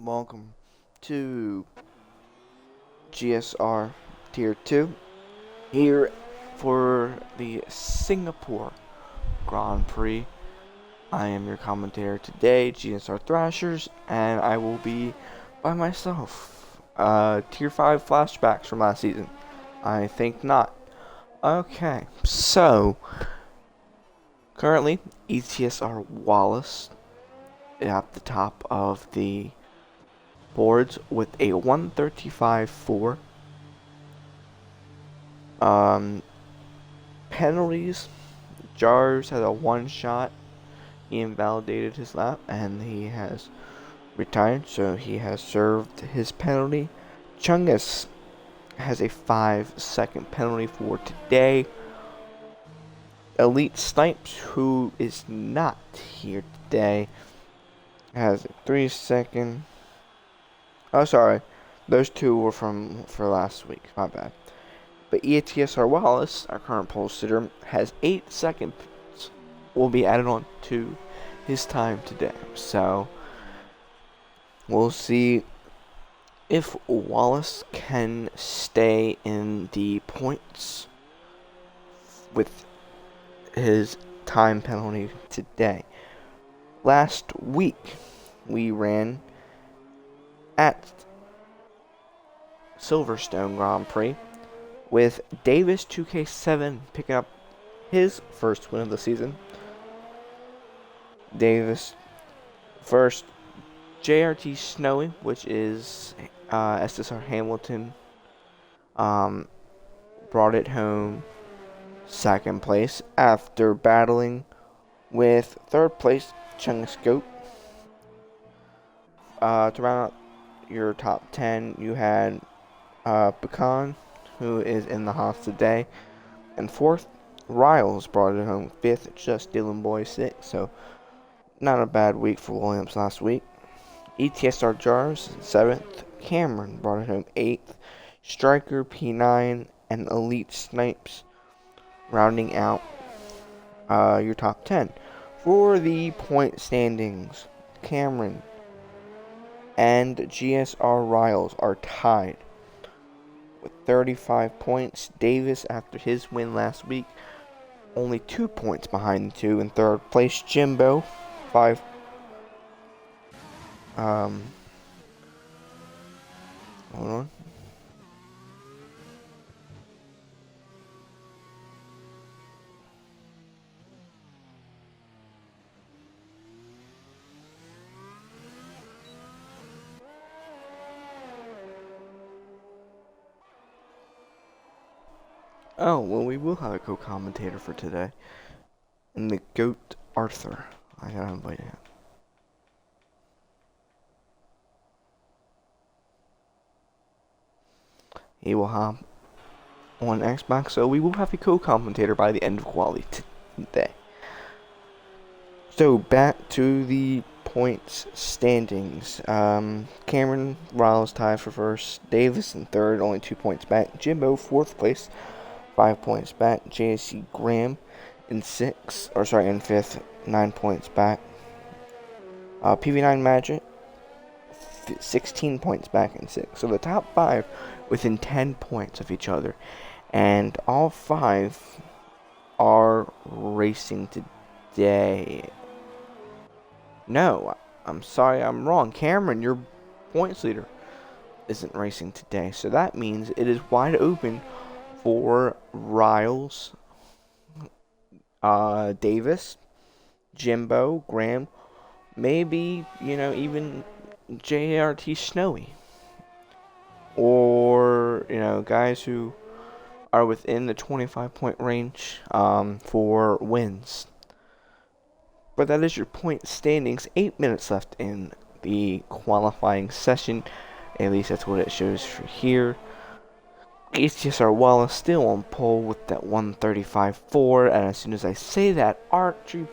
Welcome to GSR Tier 2 here for the Singapore Grand Prix. I am your commentator today, GSR Thrashers, and I will be by myself. Tier 5 flashbacks from last season. I think not. Okay, so currently ETSR Wallace at the top of the boards with a 135.4. Penalties. Jars has a one shot. He invalidated his lap and he has retired, so he has served his penalty. Chungus has a 5-second penalty for today. Elite Snipes, who is not here today, has a 3-second. Oh, sorry. Those two were for last week. My bad. But ETSR Wallace, our current pole sitter, has 8 seconds will be added on to his time today. So, we'll see if Wallace can stay in the points with his time penalty today. Last week, we ran at Silverstone Grand Prix with Davis 2K7 picking up his first win of the season. Davis first, JRT Snowy, which is SSR Hamilton, brought it home second place after battling with third place Chungus Goat. To round out your top 10, you had Pecan, who is in the house today, and fourth, Riles brought it home fifth, just Dylan Boy sixth, so not a bad week for Williams last week. ETSR Jars, 7th. Cameron brought it home 8th. Striker, P9, and Elite Snipes rounding out your top 10. For the point standings, Cameron and GSR Riles are tied with 35 points. Davis, after his win last week, only 2 points behind the two. In third place, Jimbo, 5. Hold on. Oh, well, we will have a co-commentator for today. And the GOAT Arthur. I gotta invite him. He will hop on Xbox, so we will have a co-commentator by the end of quality today. So, back to the points standings. Cameron Riles tied for first. Davis in third, only 2 points back. Jimbo, fourth place, 5 points back. JC Graham in fifth, 9 points back. PV9 Magic, 16 points back in sixth. So the top 5 within 10 points of each other, and all 5 are racing today. No, I'm sorry, I'm wrong. Cameron, your points leader, isn't racing today, so that means it is wide open for Riles, Davis, Jimbo, Graham, maybe, even JRT Snowy, or, guys who are within the 25-point range for wins. But that is your point standings. 8 minutes left in the qualifying session. At least that's what it shows for here. ETSR Wallace still on pole with that 135.4, and as soon as I say that, Archie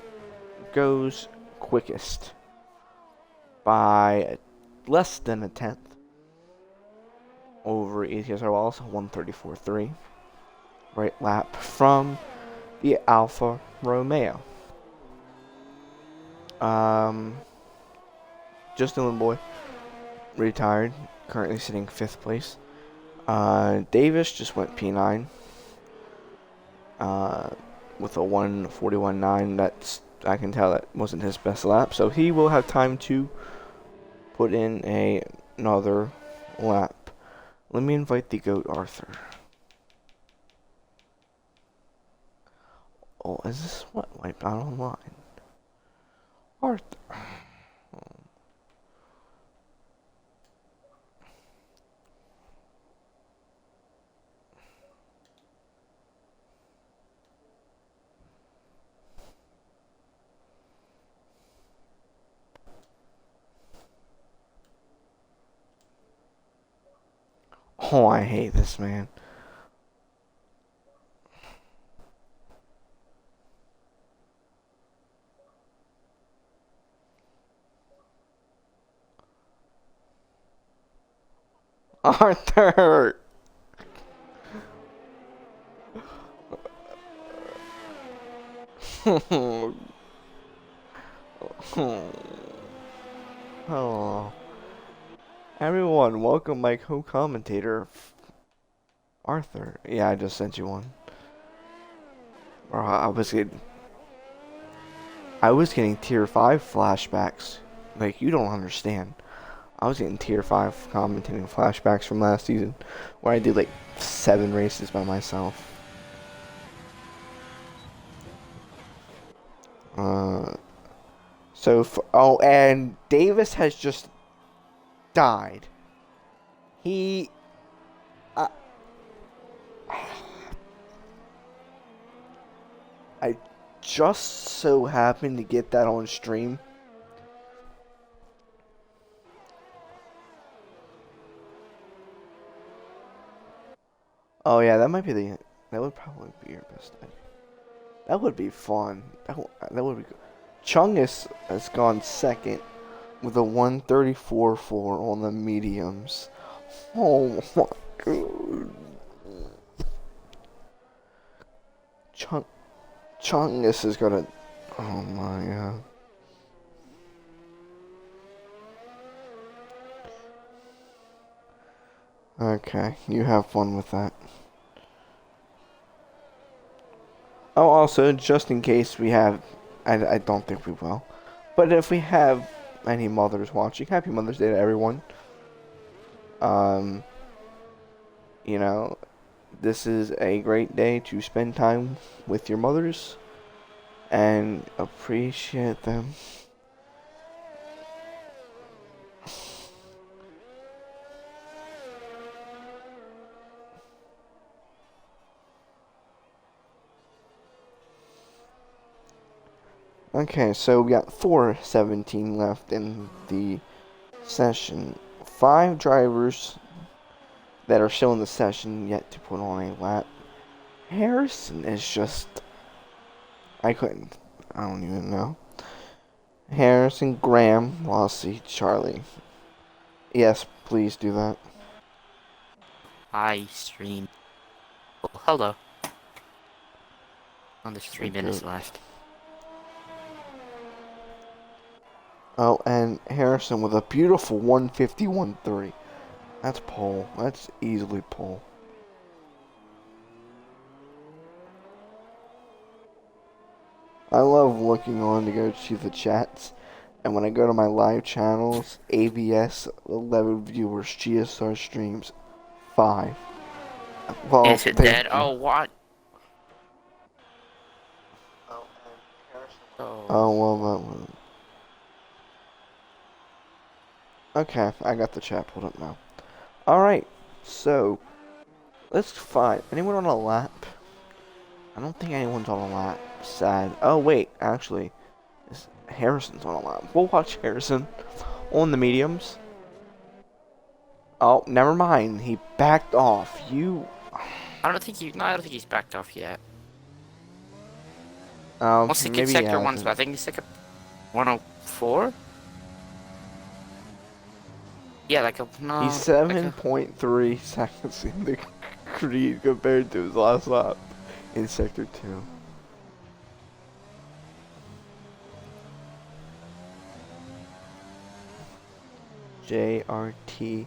goes quickest by less than a tenth over ETSR Wallace, 134.3. Right lap from the Alfa Romeo. Just Dylan Boy retired, currently sitting 5th place. Davis just went P9 with a 1:41.9. That's, I can tell that wasn't his best lap, so he will have time to put in another lap. Let me invite the GOAT Arthur. Oh, is this what wiped out online? Arthur. Oh, I hate this man. Arthur! Hello. Everyone, welcome my co-commentator, Arthur. Yeah, I just sent you one. Bro, I was getting tier 5 flashbacks. Like, you don't understand. I was getting tier 5 commentating flashbacks from last season, where I did like 7 races by myself. Oh, and Davis has just died. I just so happened to get that on stream. Oh yeah, that might be that would probably be your best idea. That would be fun. That would be good. Chungus has gone second with a 1:34.4 on the mediums. Oh my god. Chungus is gonna. Oh my god. Okay, you have fun with that. Oh, also, just in case we have, I don't think we will, but if we have any mothers watching, happy Mother's Day to everyone. You know, this is a great day to spend time with your mothers and appreciate them. Okay, so we got 4:17 left in the session. 5 drivers that are still in the session yet to put on a lap. Harrison is just... I don't even know. Harrison, Graham, Lossie, Charlie. Yes, please do that. I stream. Oh, hello. Oh, there's 3 minutes left. Oh, and Harrison with a beautiful 151.3. That's pole. That's easily pole. I love looking on to go see the chats. And when I go to my live channels, AVS 11 viewers, GSR streams 5. Well, is it dead? Oh, what? Oh, well, that was... Okay, I got the chat pulled up now. Alright, so, let's find... Anyone on a lap? I don't think anyone's on a lap. Sad. Oh, wait, actually, Harrison's on a lap. We'll watch Harrison on the mediums. Oh, never mind. He backed off. I don't think he's backed off yet. Once maybe sector 1, so I think he's like a 104? Yeah, like a... No. He's 7.3 seconds in the creed compared to his last lap in sector 2. JRT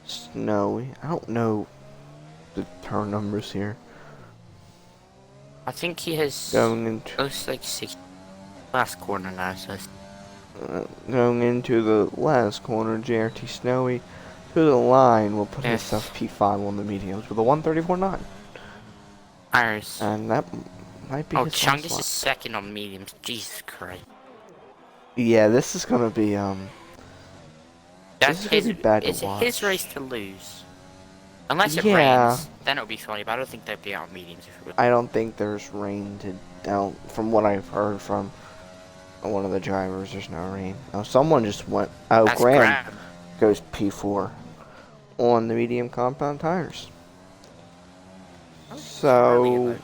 Snowy. I don't know the turn numbers here. I think he has. Going into Looks like 6 last corner now. So going into the last corner, JRT Snowy to the line will put yes. himself P5 on the mediums with a 134.9. Iris. And that might be Oh, his Chungus last is second on mediums. Jesus Christ. Yeah, this is gonna be That's this is gonna his. be bad to It's watch. his race to lose. Unless it Yeah. rains, then it'll be funny. But I don't think they'd be on mediums if it was. I don't think there's rain to from what I've heard from one of the drivers. There's no rain. Oh, someone just went. Oh, That's Graham Graham. goes P4 on the medium compound tires. So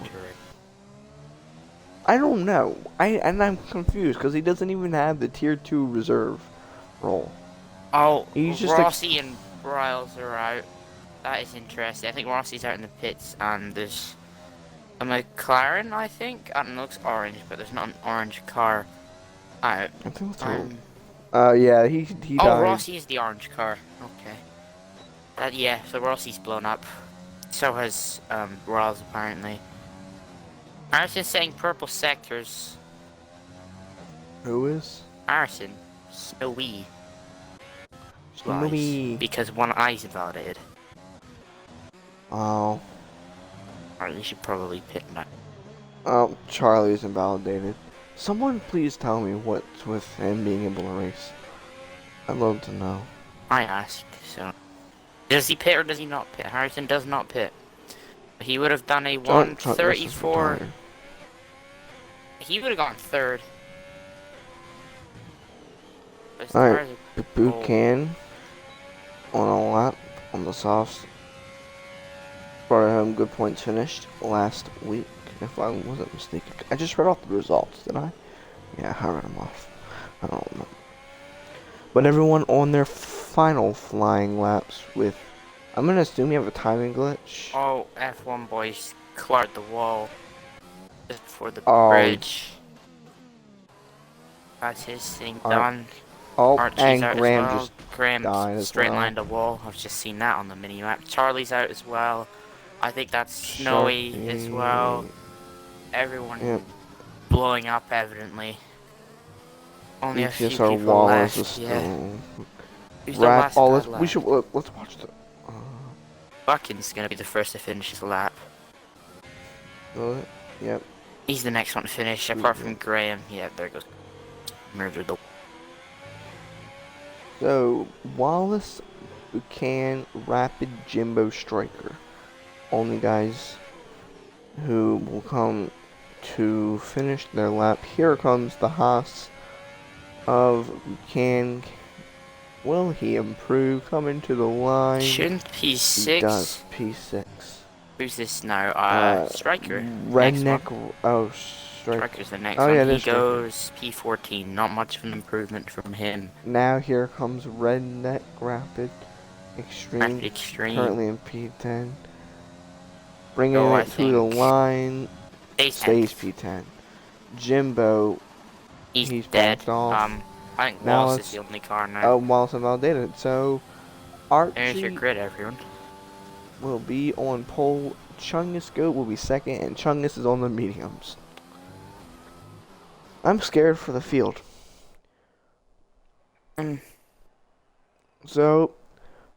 I don't know. I'm confused because he doesn't even have the tier 2 reserve role. Oh, He's just Rossi and Riles are out. That is interesting. I think Rossi's out in the pits, and there's a McLaren, I think. I don't know, it looks orange, but there's not an orange car out. I think that's yeah, he Oh, died. Rossi is the orange car. Okay. Yeah, so Rossi's blown up. So has Riles, apparently. Arson's saying purple sectors. Who is? Arson. Snowy. Snowy. Because one eye's invalidated. Oh. Alright, you should probably pit now. Oh, Charlie's invalidated. Someone please tell me what's with him being able to race. I'd love to know. I asked, so. Does he pit or does he not pit? Harrison does not pit. He would have done a 134. He would have gone third. Alright, Buchan on a lap on the softs. Brought home good points finished last week, if I wasn't mistaken. I just read off the results, did I? Yeah, I read them off. I don't remember. But everyone on their final flying laps with, I'm gonna assume you have a timing glitch. Oh, F1 boys cleared the wall just before the bridge. That's his thing done. Oh, Archie's and out Graham as well. just Graham died as straight well. lined the wall. I've just seen that on the mini map. Charlie's out as well. I think that's Snowy as well. Everyone blowing up evidently. Only a few people Wallace left. Is Yeah. We should let's watch the. Buchan's gonna be the first to finish his lap. Yep. He's the next one to finish, apart from Graham. Yeah, there goes. Murdered the. So Wallace, Buchan, Rapid, Jimbo, Striker. Only guys who will come to finish their lap. Here comes the Haas of Buchan. Will he improve? Coming to the line. Shouldn't P6? He does. P6. Who's this now? Striker. Redneck. Oh, Striker's the next one. Yeah, he goes P14. Not much of an improvement from him. Now here comes Redneck Rapid Extreme. Rapid Extreme. Currently in P10. Bringing it to the line. Stays P10. Jimbo. He's dead. Off. I think Wallace is the only car now. Oh, Wallace invalidated. So, Archie. There's your grid, everyone. Will be on pole. Chungus Goat will be second, and Chungus is on the mediums. I'm scared for the field. So,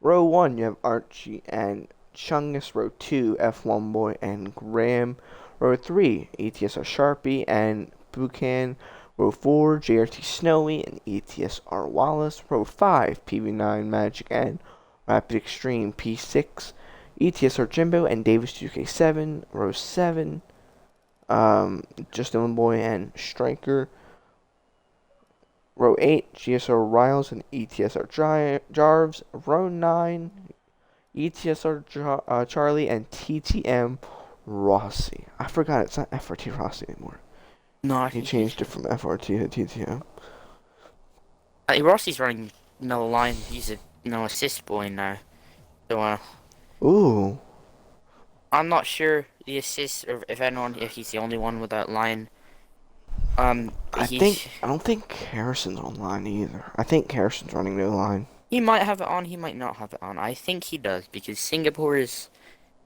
row 1, you have Archie and Chungus. Row 2, F1 Boy and Graham. Row 3, ATSR Sharpie and Buchan. Row 4, JRT Snowy and ATSR Wallace. Row 5, PV9 Magic and Rapid Extreme P6. ETSR Jimbo and Davis 2K7. Row 7, Justin Boy and Striker. Row 8, GSR Riles and ETSR Jarves. Row 9, ETSR Charlie and TTM Rossi. I forgot it's not FRT Rossi anymore. No, he changed it from FRT to TTM. Rossi's running no line. He's a no assist boy now. So, Ooh. I'm not sure the assist, or if he's the only one with that line. I don't think Harrison's online either. I think Harrison's running no line. He might have it on, he might not have it on. I think he does, because Singapore is...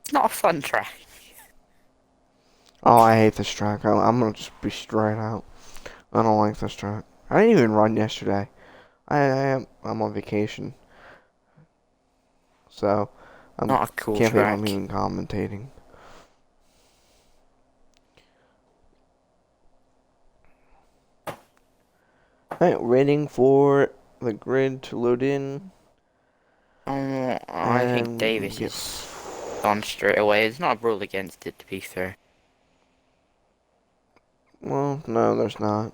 It's not a fun track. Oh, I hate this track. I'm gonna just be straight out. I don't like this track. I didn't even run yesterday. I'm on vacation, so I Not a cool can't believe I'm track. even commentating. Alright, waiting for the grid to load in. I think And Davis is gone straight away. There's not a rule against it, to be fair. well, no, there's not.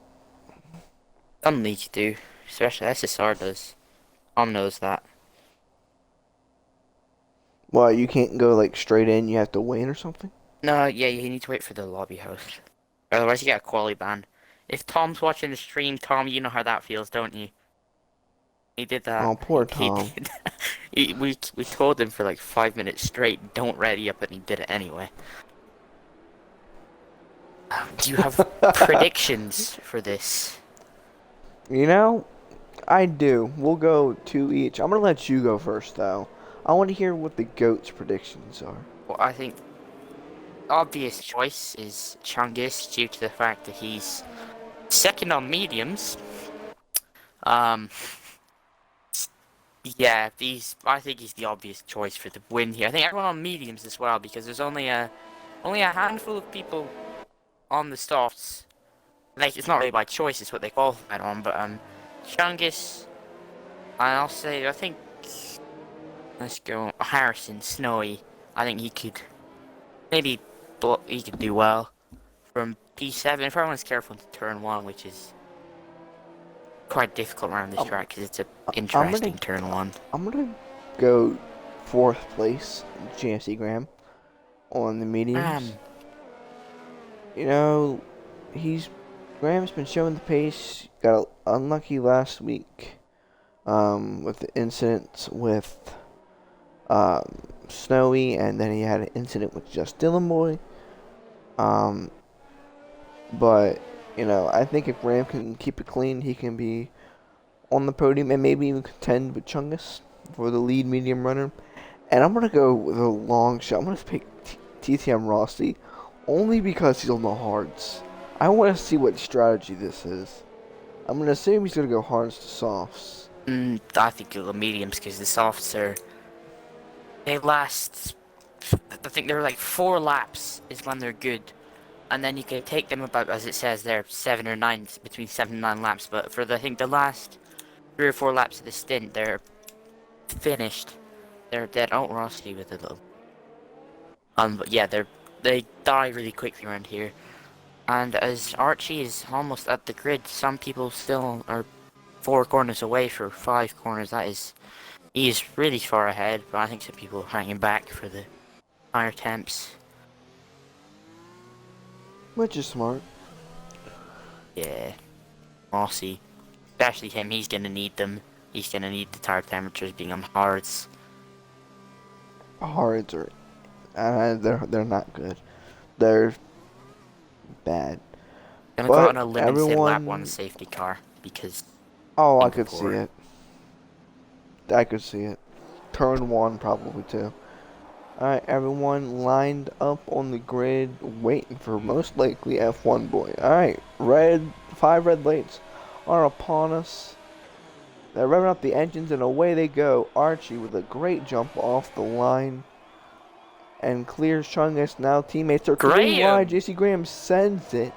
Some leagues do, especially SSR does. Tom knows that. Well, you can't go like straight in. You have to wait or something. No, yeah, you need to wait for the lobby host. Otherwise, you get a quali ban. If Tom's watching the stream, Tom, you know how that feels, don't you? He did that. Oh, poor He Tom. did. We told him for like 5 minutes straight, don't ready up, and he did it anyway. Do you have predictions for this? You know, I do. We'll go two each. I'm gonna let you go first, though. I want to hear what the goat's predictions are. Well, I think obvious choice is Chungus due to the fact that he's second on mediums. Um, yeah, I think he's the obvious choice for the win here. I think everyone on mediums as well, because there's only a handful of people on the softs. Like, it's not really by choice, it's what they qualified on, but Chungus, I'll say, I think, let's go Harrison, Snowy. I think he could maybe he could do well from P7 if everyone's careful to turn 1, which is quite difficult around this track because it's an interesting turn 1. I'm gonna go fourth place, GSE Graham, on the mediums. You know, Graham's been showing the pace. Got unlucky last week, with the incidents with Snowy, and then he had an incident with Just Dylan Boy. But you know, I think if Graham can keep it clean, he can be on the podium and maybe even contend with Chungus for the lead medium runner. And I'm gonna go with a long shot. I'm gonna pick TTM Rossi only because he's on the hards. I want to see what strategy this is. I'm gonna assume he's gonna go hards to softs. I think it'll go mediums because the softs they last. I think they're like 4 laps is when they're good, and then you can take them about, as it says there, 7 or 9, between 7 and 9 laps. But for I think the last 3 or 4 laps of the stint, they're finished. They're dead. Oh, Rossi with a little. But yeah, they die really quickly around here. And as Archie is almost at the grid, some people still are 4 corners away for 5 corners. He is really far ahead, but I think some people are hanging back for the higher temps. Which is smart. Yeah, Rossi, especially him, he's gonna need them. He's gonna need the tire temperatures being on hards. Hards are, they're not good. They're bad. Gonna go out on a limited lap 1 safety car because. Oh, I could see it. I could see it. Turn 1 probably too. Alright, everyone lined up on the grid, waiting for most likely F1 boy. Alright, 5 red lights are upon us. They're revving up the engines and away they go. Archie with a great jump off the line. And clears Chungus. Now teammates are three wide. JC Graham sends it.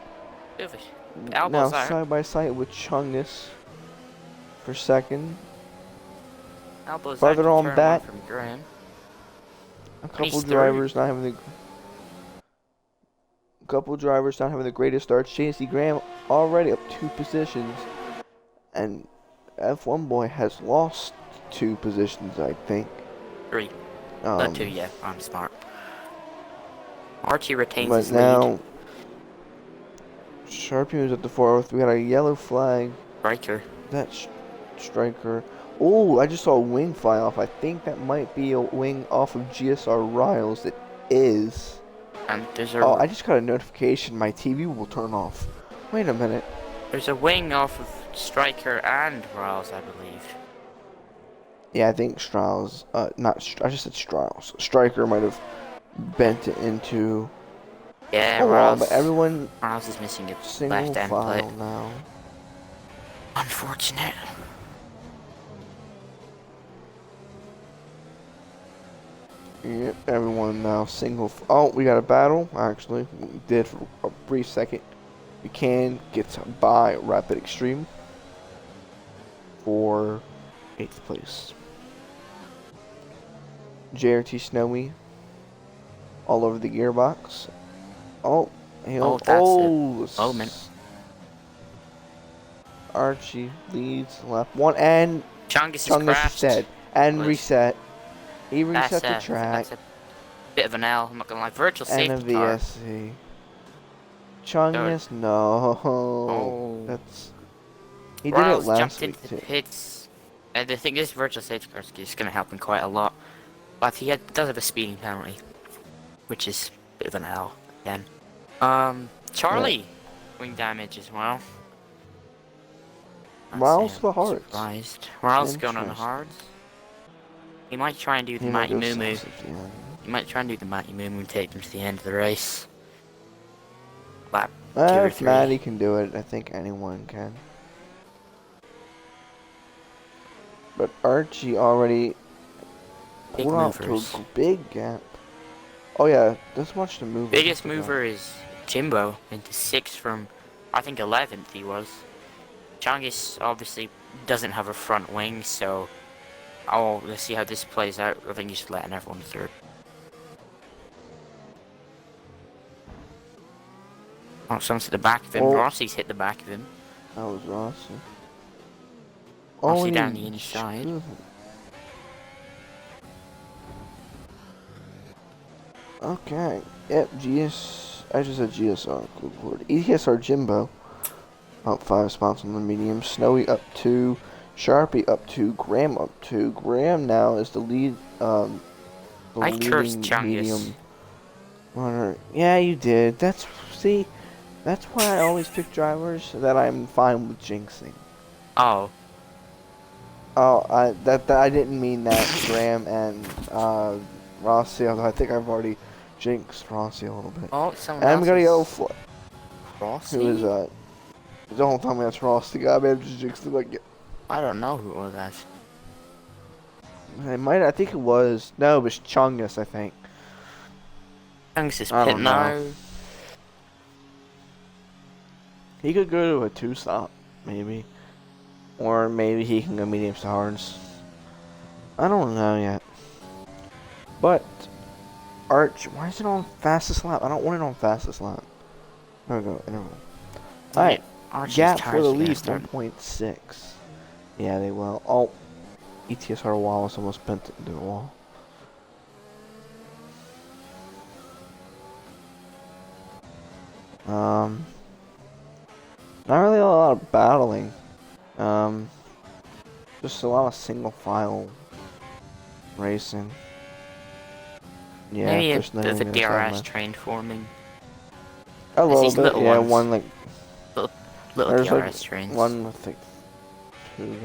Now side by side with Chungus for second. Farther on back. From Graham. A couple drivers not having the greatest starts. JC Graham already up 2 positions. And F1 boy has lost 2 positions, I think. 3. 2, yeah, I'm smart. Archie retains his now, lead. Sharpie was at the 4th. We got a yellow flag. Striker. That's Striker. Oh, I just saw a wing fly off. I think that might be a wing off of GSR Riles. It is. And there's Oh, I just got a notification. My TV will turn off. Wait a minute. There's a wing off of Striker and Riles, I believe. Yeah, I think Strauss, I just said Strauss. Striker might have bent it into Yeah, a wall, but everyone Rouse is missing a single left end plate. file now. Unfortunate. Yep, everyone now oh, we got a battle, actually. We did for a brief second. Buchanan gets by Rapid Extreme for 8th place. JRT Snowy all over the gearbox. Oh, That's a moment. Archie leads lap 1, and Chungus is dead. And reset. He reset the I think track. that's a bit of an L, I'm not gonna lie. Virtual And a safety car. VSC. Chungus, no. Oh. That's... He did it Riles last jumped week, into too. the pits. And I think this virtual safety car is gonna help him quite a lot. But he does have a speeding penalty, which is a bit of an L again. Charlie, wing damage as well. Riles the hards. Surprised. Riles going on the hards. He might try and do the Matty Moo Moo. He might try and do the Matty Moo Moo and take them to the end of the race. Lap 2 or 3. If Matty can do it, I think anyone can. But Archie already pulled out to a big gap. Oh yeah, let's watch the mover. Biggest mover is Jimbo into 6th from, I think 11th he was. Chungus obviously doesn't have a front wing, so let's see how this plays out. I think he's letting everyone through. Oh, someone's at the back of him. Rossi's hit the back of him. That was Rossi. Rossi down the inside. Okay. Yep, I just said GSR. Good lord. ESR Jimbo. Up 5 spots on the medium. Snowy up 2. Sharpie up 2. Graham up 2. Graham now is the lead. I cursed Chungus. Runner. Yeah, you did. That's why I always pick drivers that I'm fine with jinxing. Oh. Oh, I didn't mean that. Graham and Rossi. Although I think I've already jinxed Rossi a little bit. Oh, someone and else. I'm gonna go for Rossi. Who is Don't tell me that's Rossi. God, man, just jinxed it like. I don't know who it was. I think it was. No, it was Chungus, I think. Chungus is pit now. He could go to a 2-stop, maybe. Or maybe he can go mediums to hards. I don't know yet. But, Arch, why is it on fastest lap? I don't want it on fastest lap. There we go, interval. Alright, gap for the lead, 1.6. Yeah, they will. Oh, ETSR Wallace almost bent it into the wall. Not really a lot of battling. Just a lot of single file racing. Yeah, maybe a bit of a DRS train forming. A little bit, yeah, ones. One like... Little DRS trains. One with like 2.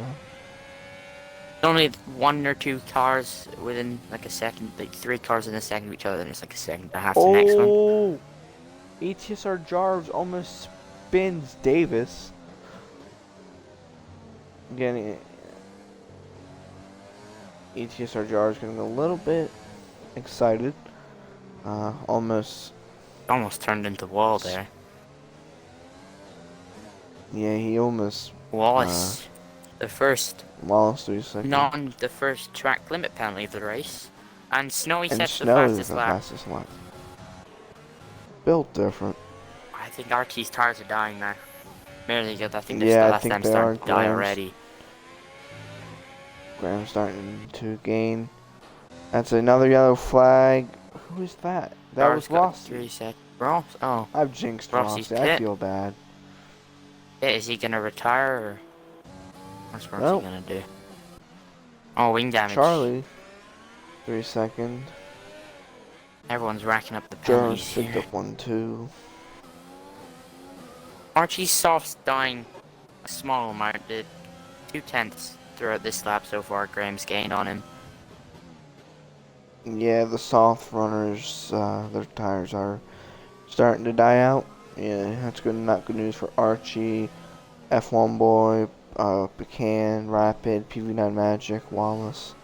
Only 1 or 2 cars within like a second, like 3 cars in a second of each other, and it's like a second and a half to the next one. Oh! ETSR Jarves almost spins Davis. Again, ETSR Jarves getting a little bit excited. Almost turned into wall there. Yeah, he almost. Wallace, the first. Wallace 3 seconds. The first track limit penalty of the race, and Snowy sets the fastest lap. Built different. I think RT's tires are dying now. Merely because I think they're still starting to die already. Graham's starting to gain. That's another yellow flag. Who is that? That was Rossi. 3 seconds. Ross? Oh. I've jinxed Rossi. I feel bad. Yeah, is he gonna retire or what's Rossi gonna do? Oh, wing damage. Charlie. 3 seconds. Everyone's racking up the penalties here. Picked up 1, 2. Archie's soft's dying a small amount, did 0.2. throughout this lap so far. Graham's gained on him. Yeah, the soft runners, their tires are starting to die out. Yeah, that's good. Not good news for Archie, F1 Boy, Pecan, Rapid, PV9 Magic, Wallace.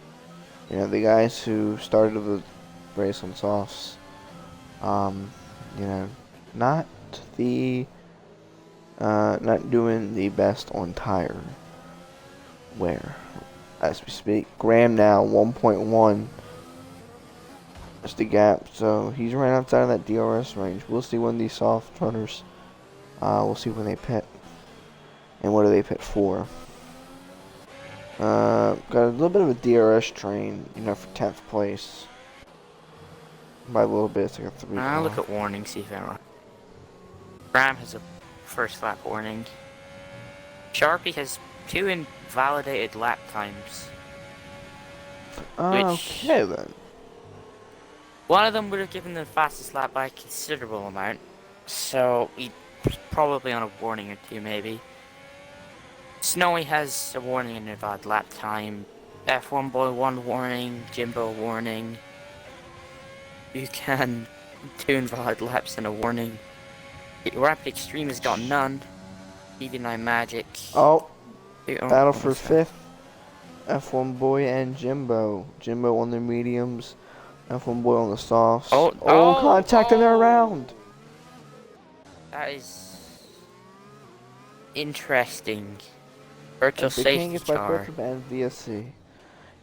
You know, the guys who started the race on softs. You know, not not doing the best on tire wear as we speak. Graham now 1.1 is the gap, so he's right outside of that DRS range. We'll see when these soft runners, we'll see when they pit and what do they pit for. Got a little bit of a DRS train, you know, for 10th place. By a little bit, it's like a 3. I'll look at warning, see if I'm Graham has a first lap warning. Sharpie has 2 invalidated lap times. Okay then. One of them would have given the fastest lap by a considerable amount. So he's probably on a warning or 2 maybe. Snowy has a warning and a invalid lap time. F1 Boy 1 warning, Jimbo warning. You can 2 invalid laps and a warning. Rapid Extreme has got none. PV9 Magic. Oh, battle for 5th. F1 Boy and Jimbo. Jimbo on the mediums. F1 Boy on the softs. Contact in their round. That is interesting. Virtual safety car. And VSC.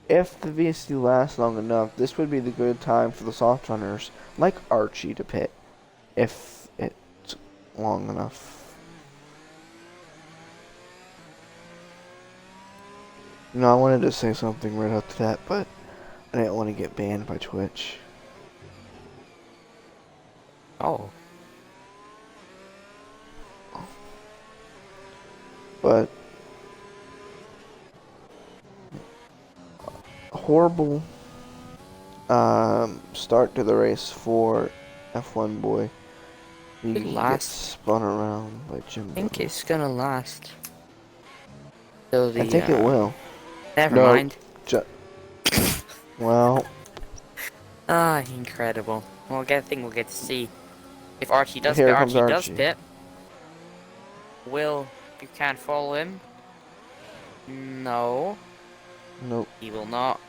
If the VSC lasts long enough, this would be the good time for the soft runners, like Archie, to pit. If it's long enough. You know, I wanted to say something right after that, but I didn't want to get banned by Twitch. Oh. But horrible start to the race for F1 Boy. He gets spun around by Jimbo. I think it's gonna last. I think it will. Never mind. Well. Incredible. Well, I think we'll get to see if Archie does pit. Archie does pit. Will Buchanan follow him? No. Nope. He will not.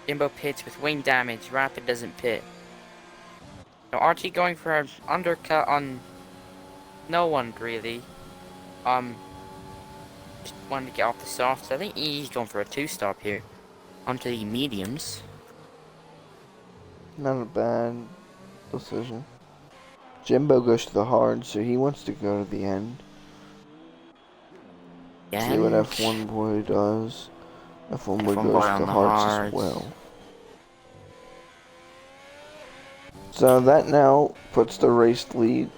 Jimbo pits with wing damage. Rapid doesn't pit. So Archie going for an undercut on no one really. Just wanted to get off the softs. I think he's going for a 2-stop here. Onto the mediums. Not a bad decision. Jimbo goes to the hard, so he wants to go to the end. See what F1 Boy does. F1 Boy goes to the hards as well. So that now puts the race lead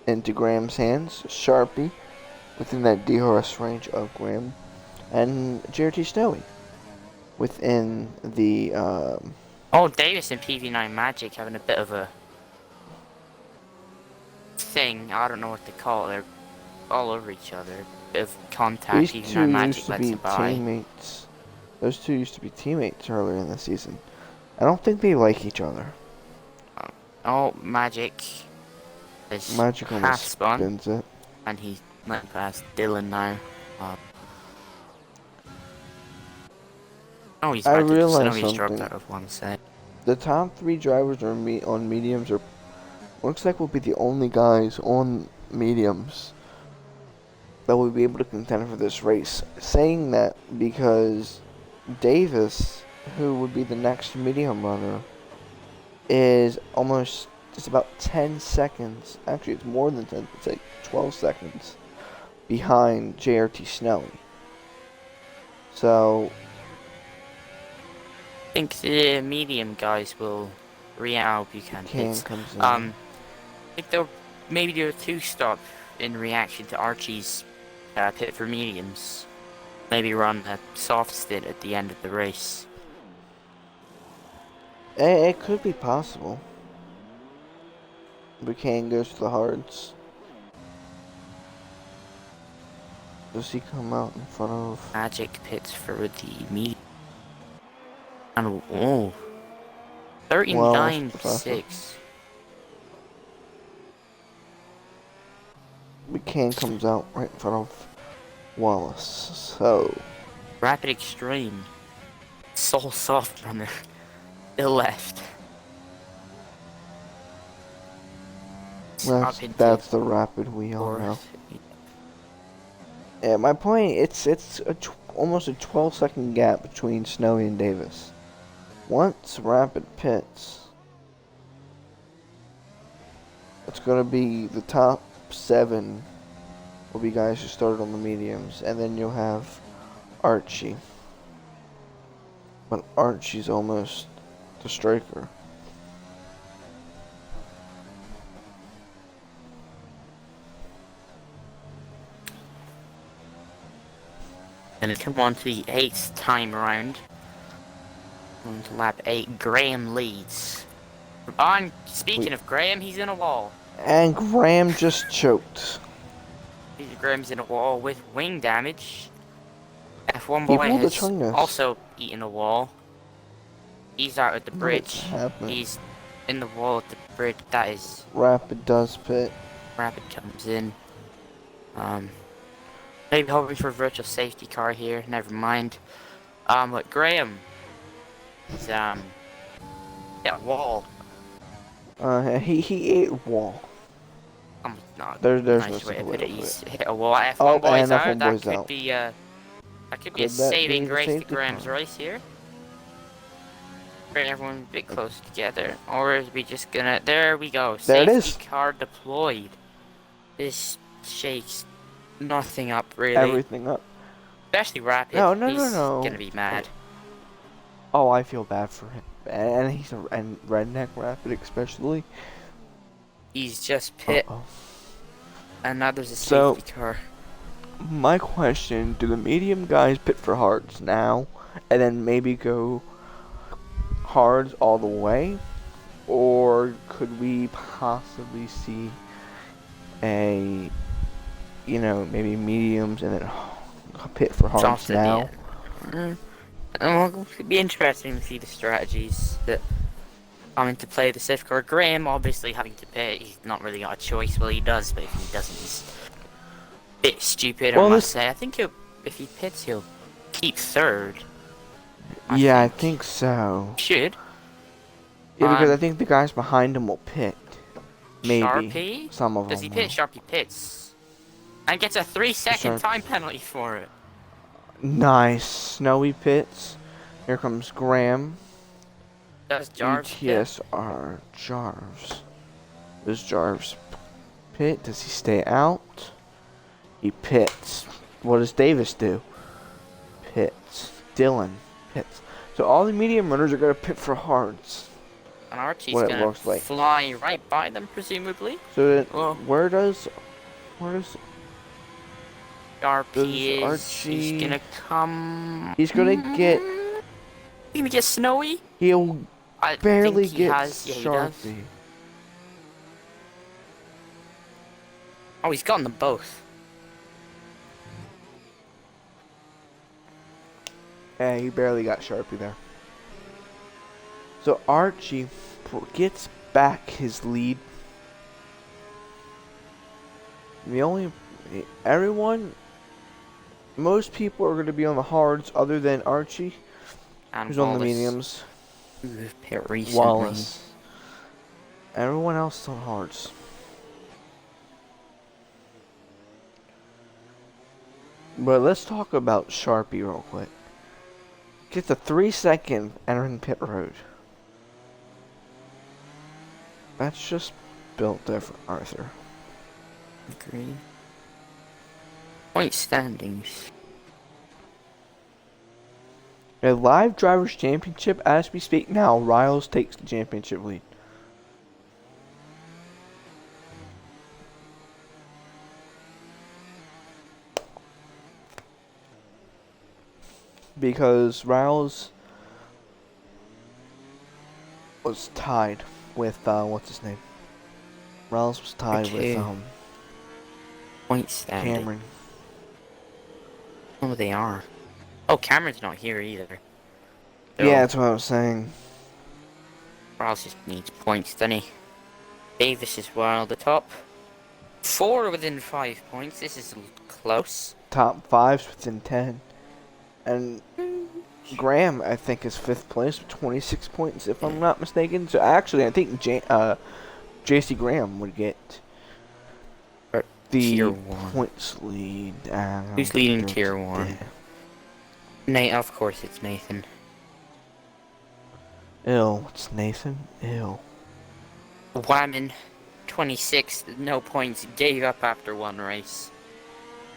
into Graham's hands. Sharpie within that DRS range of Graham. And JRT Snowy within the... Davis and PV9 Magic having a bit of a thing. I don't know what to call it. They're all over each other. Bit of contact. These two used to be teammates. Those two used to be teammates earlier in the season. I don't think they like each other. Magic is Magic almost spins it. And he went past Dylan now. He's I realized he's dropped something. out of one set. The top 3 drivers are on mediums looks like we'll be the only guys on mediums that will be able to contend for this race. Saying that because Davis, who would be the next medium runner, is it's about 10 seconds. Actually, it's more than 10. It's like 12 seconds behind JRT Snowy. So I think the medium guys will re-out Buchanan. comes in. I think they'll maybe do a 2-stop in reaction to Archie's pit for mediums. Maybe run a soft stint at the end of the race. It could be possible. Buchanan goes to the hards. Does he come out in front of? Magic pits for the meet. And oh, Wallace Professor. 39.6. McCann comes out right in front of Wallace. So Rapid Extreme. Soul Soft Runner. Still left. that's the rapid we all know. At my point, it's almost a 12-second gap between Snowy and Davis. Once rapid pits, it's gonna be the top 7 will be guys who started on the mediums, and then you'll have Archie. But Archie's almost the striker. And it's come on to the 8th time round. On to lap 8, Graham leads. On speaking of Graham, he's in a wall. And Graham just choked. Graham's in a wall with wing damage. F1 boy has also eaten a wall. He's out at the bridge. He's in the wall at the bridge. That is Rapid does pit. Rapid comes in. Maybe hoping for a virtual safety car here. Never mind. But Graham is yeah, wall. He ate a wall. Not there's nice no way to put it. He's bit. hit a wall. F1 boys out. F1 That boys could out. be that could be a saving grace to Graham's race here. Bring everyone a bit close together, or is we just gonna? There we go. There it is. Safety car deployed. This shakes nothing up really. Everything up. Especially Rapid. No. He's gonna be mad. Oh, I feel bad for him, and he's and Redneck Rapid especially. He's just pit. And now there's a So, safety car. My question, do the medium guys pit for hards now, and then maybe go hards all the way? Or could we possibly see a, maybe mediums and then pit for hards now? Well, it could be interesting to see the strategies that come into play. The safety car. Graham obviously having to pit. He's not really got a choice. Well, he does, but if he doesn't, he's a bit stupid, I must say. I think if he pits, he'll keep third. I think so. Should. Yeah, because I think the guys behind him will pit. Maybe. Sharpie? Some of them. Does he pit? Sharpie pits. And gets a 3-second time penalty for it. Nice. Snowy pits. Here comes Graham. Does Jarvis GSR Jarvis. Does Jarvis pit? Does he stay out? He pits. What does Davis do? Pits. Dylan pits. So all the medium runners are going to pit for hards. And Archie's going to fly right by them, presumably. So then, where does RP Archie? He's going to come... He's going to get... He's going to get Snowy? He'll barely get Sharpie. Oh, he's gotten them both. Yeah, he barely got Sharpie there. So Archie gets back his lead. Most people are going to be on the hards other than Archie, and who's on the mediums. Wallace. Everyone else is on hards. But let's talk about Sharpie real quick. Gets a 3-second entering pit road. That's just built different, Arthur. Agree. Point standings. A live drivers championship as we speak now. Riles takes the championship lead. Because Riles was tied with what's his name? Riles was tied with point standing. Cameron. Oh, they are. Oh, Cameron's not here either. Yeah, So, that's what I was saying. Ross just needs points, doesn't he? Davis as well, the top. 4 within 5 points. This is close. Top 5's within 10. And Graham, I think, is 5th place with 26 points, if I'm not mistaken. So actually, I think JC Graham would get the Tier 1. points lead. Who's leading Tier 1? Nate, of course it's Nathan. Ew, it's Nathan. Ew. Whammon, 26, no points, gave up after 1 race.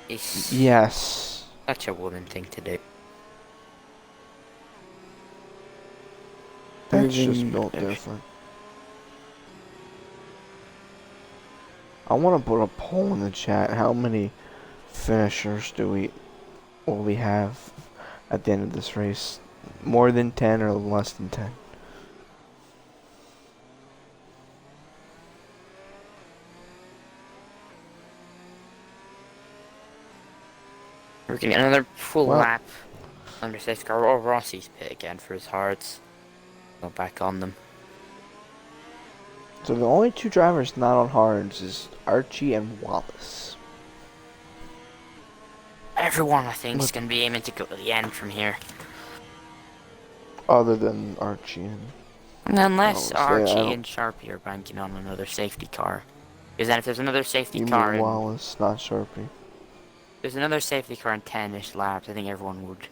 It's Yes. such a woman thing to do. That's just built different. I want to put a poll in the chat. How many finishers will we have at the end of this race? More than 10 or less than 10? We're getting another full lap under safety car. Or Rossi's pit again for his hards. Go back on them. So the only 2 drivers not on hards is Archie and Wallace. Everyone, I think, is going to be aiming to go to the end from here. Other than Archie and... Unless Archie and Sharpie are banking on another safety car. Because then if there's another safety car in... Wallace, not Sharpie. There's another safety car in 10-ish laps, I think everyone would...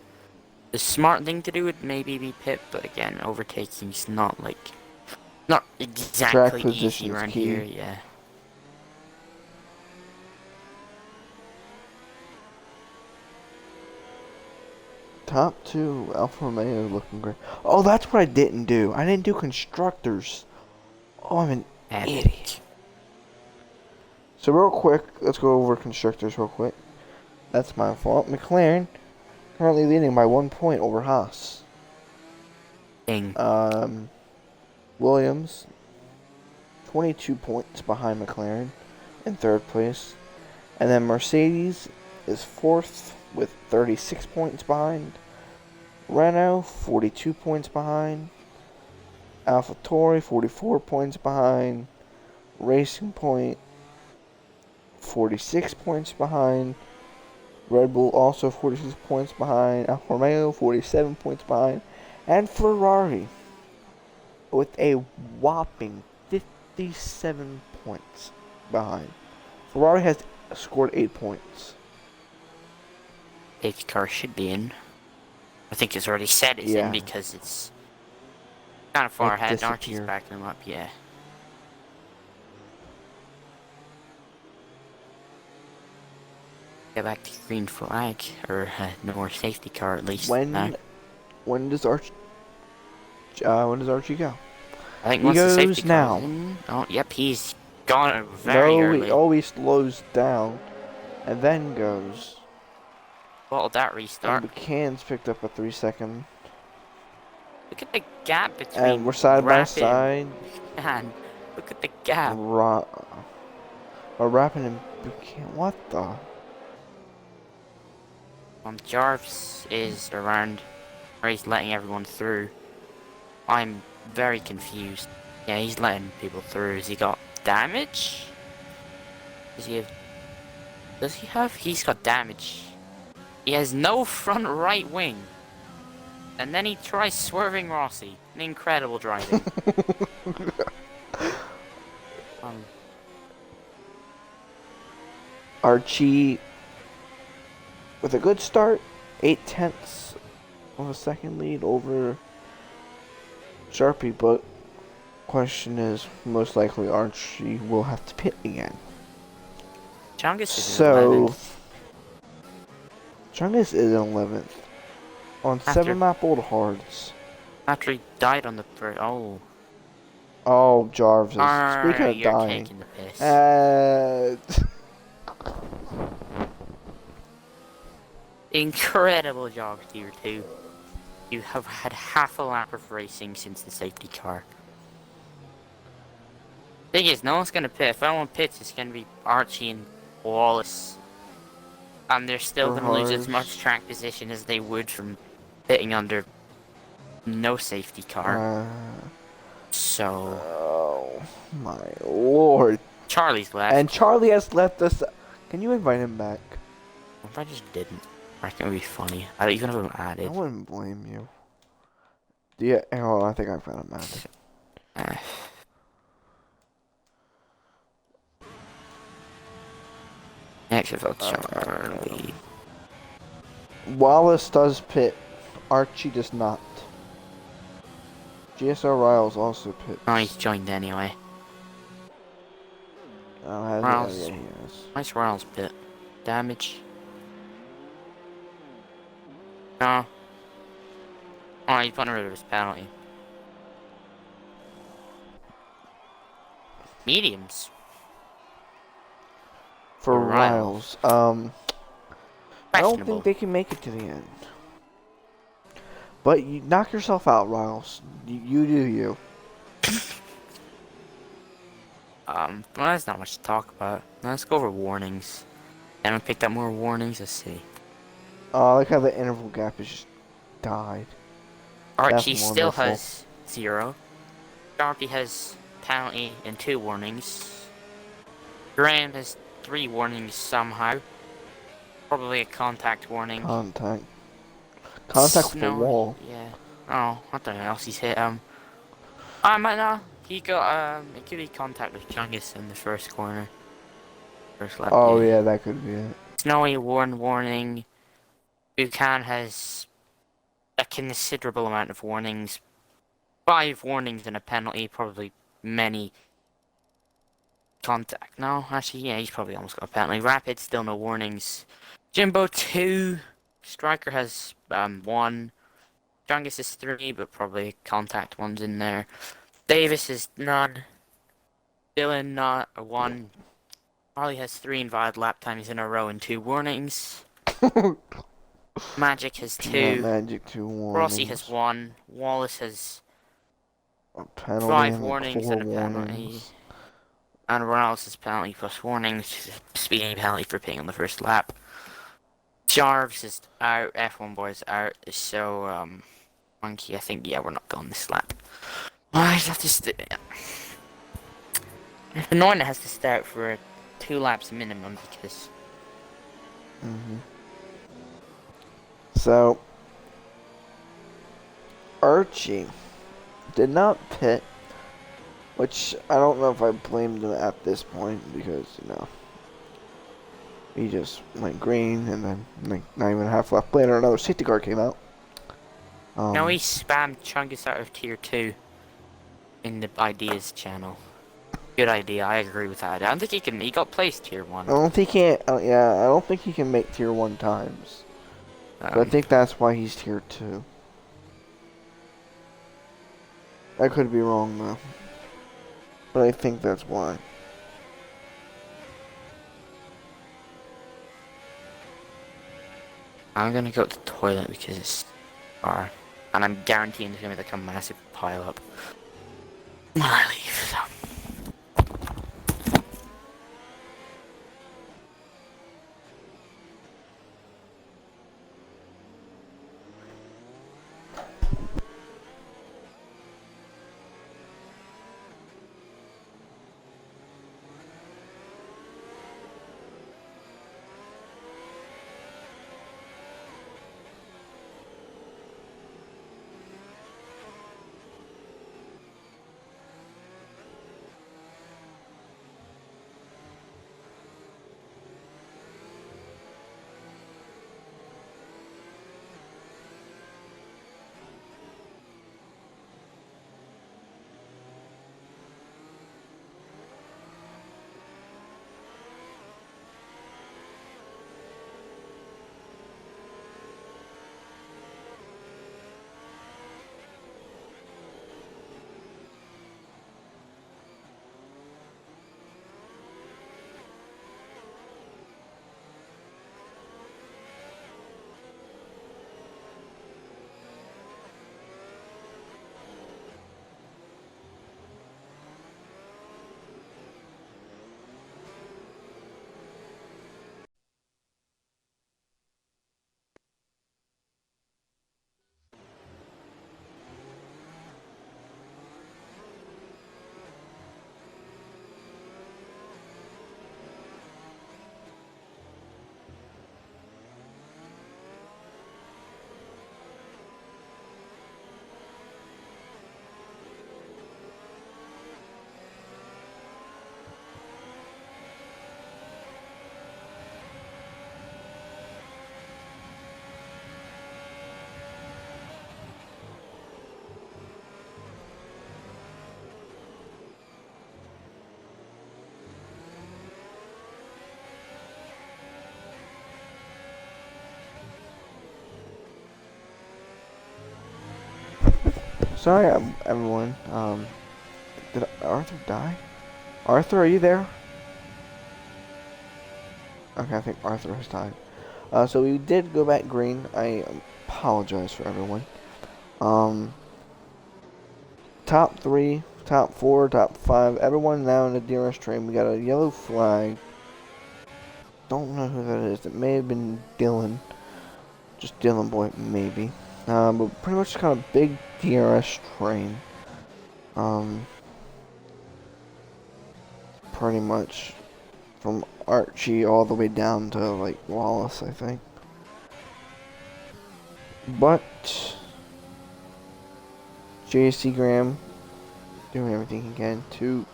The smart thing to do would maybe be pit, but again, overtaking's not like... Not exactly easy around here, yeah. Top 2, Alfa Romeo looking great. Oh, that's what I didn't do. I didn't do constructors. Oh, I'm an idiot. So real quick, let's go over constructors real quick. That's my fault. McLaren currently leading by 1 point over Haas. Dang. Williams 22 points behind McLaren in 3rd place. And then Mercedes is 4th with 36 points behind. Renault 42 points behind. AlphaTauri 44 points behind. Racing Point 46 points behind. Red Bull also 46 points behind. Alfa Romeo 47 points behind. And Ferrari with a whopping 57 points behind. Ferrari has scored 8 points. Safety car should be in. I think it's already said it's in because it's kind of far ahead. Archie's backing them up, yeah. Get back to green flag, or no more safety car at least. When does Archie go? I think he once the goes safety now. Car's in, oh, yep, he's gone very early. He always slows down and then goes. Well, that restart. And McCann's picked up a 3-second. Look at the gap between. And we're side by side. Man, look at the gap. Rapping and Buchanan. What the? Jarvis is around where he's letting everyone through. I'm very confused. Yeah, he's letting people through. Has he got damage? Does he have? He's got damage. He has no front right wing. And then he tries swerving Rossi. An incredible driving. Archie with a good start, 0.8 of a second lead over Sharpie, but question is, most likely Archie will have to pit again. Chungus is in 11th. Chungus is in 11th on 7-lap old hards. After he died on the first. Oh, Jarvis. Speaking of dying. Taking the piss. Incredible job, Tier 2. You have had half a lap of racing since the safety car. Thing is, no one's gonna pit. If anyone pits, it's gonna be Archie and Wallace. And they're still for going to lose as much hars. track position as they would from pitting under no safety car. So... Oh, my lord. Charlie's left. And Charlie has left us. Can you invite him back? What if I just didn't? I reckon it would be funny. I don't even have him I added. wouldn't blame you. Yeah, oh, I think I found him added. Next vote Charlie. Wallace does pit. Archie does not. GSR Riles also pits. Oh, he's joined anyway. Oh, has Riles. he? Oh, yeah, he has. Nice Riles pit. Damage. No. Oh, he's putting rid of his penalty. Mediums. For Riles. I don't think they can make it to the end. But you knock yourself out, Riles. You do you. Well, that's not much to talk about. Let's go over warnings. Haven't picked up more warnings. Let's see. I like how the interval gap has just died. Archie still has 0. Darby has penalty and 2 warnings. Graham has 3 warnings somehow. Probably a contact warning. Contact with the wall. Yeah. Oh, I don't know what else he's hit. I might not. He got it could be contact with Chungus in the first corner. First lap. Oh yeah, that could be it. Snowy warning. Buchan has a considerable amount of warnings. 5 warnings and a penalty, probably many contact. No, actually, yeah, he's probably almost got a penalty. Rapid, still no warnings. Jimbo 2. Striker has 1. Jungus is 3, but probably contact ones in there. Davis is none. Dylan not a 1. Harley has 3 invalid lap times in a row and 2 warnings. Magic has 2. Yeah, Magic 2 warnings. Rossi has 1. Wallace has a penalty 5 warnings and a warnings. penalty. And Ronalds has penalty plus warnings. Speeding penalty for ping on the first lap. Jarvis is out. F1 boys out. So Monkey, I think we're not going this lap. I have to. It's annoying it has to start for 2 laps minimum because. So, Archie did not pit, which I don't know if I blamed him at this point because, he just went green and then not even half lap later another safety car came out. No, he spammed Chungus out of tier 2 in the ideas channel. Good idea, I agree with that. I don't think he got placed tier 1. I don't think he can, I don't think he can make tier 1 times. But I think that's why he's tier 2. I could be wrong though. But I think that's why. I'm gonna go to the toilet because it's far. And I'm guaranteeing there's gonna be like a massive pile up when I leave, so. Sorry, everyone. Did Arthur die? Arthur, are you there? Okay, I think Arthur has died. So we did go back green. I apologize for everyone. Top 3, top 4, top 5. Everyone now in the DRS train. We got a yellow flag. Don't know who that is. It may have been Dylan. Just Dylan boy, maybe. But pretty much kind of big DRS train. Pretty much from Archie all the way down to like Wallace, I think. But JC Graham doing everything he can to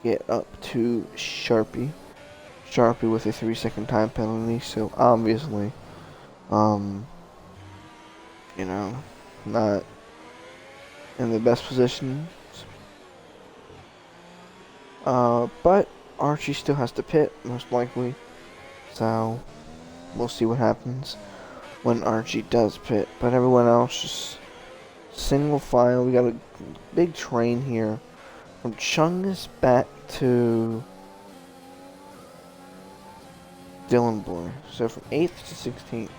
get up to Sharpie. Sharpie with a 3-second time penalty, so obviously, you know, not in the best position. But Archie still has to pit, most likely. So, we'll see what happens when Archie does pit. But everyone else just single file. We got a big train here from Chungus back to Dylan Boy. So from 8th to 16th.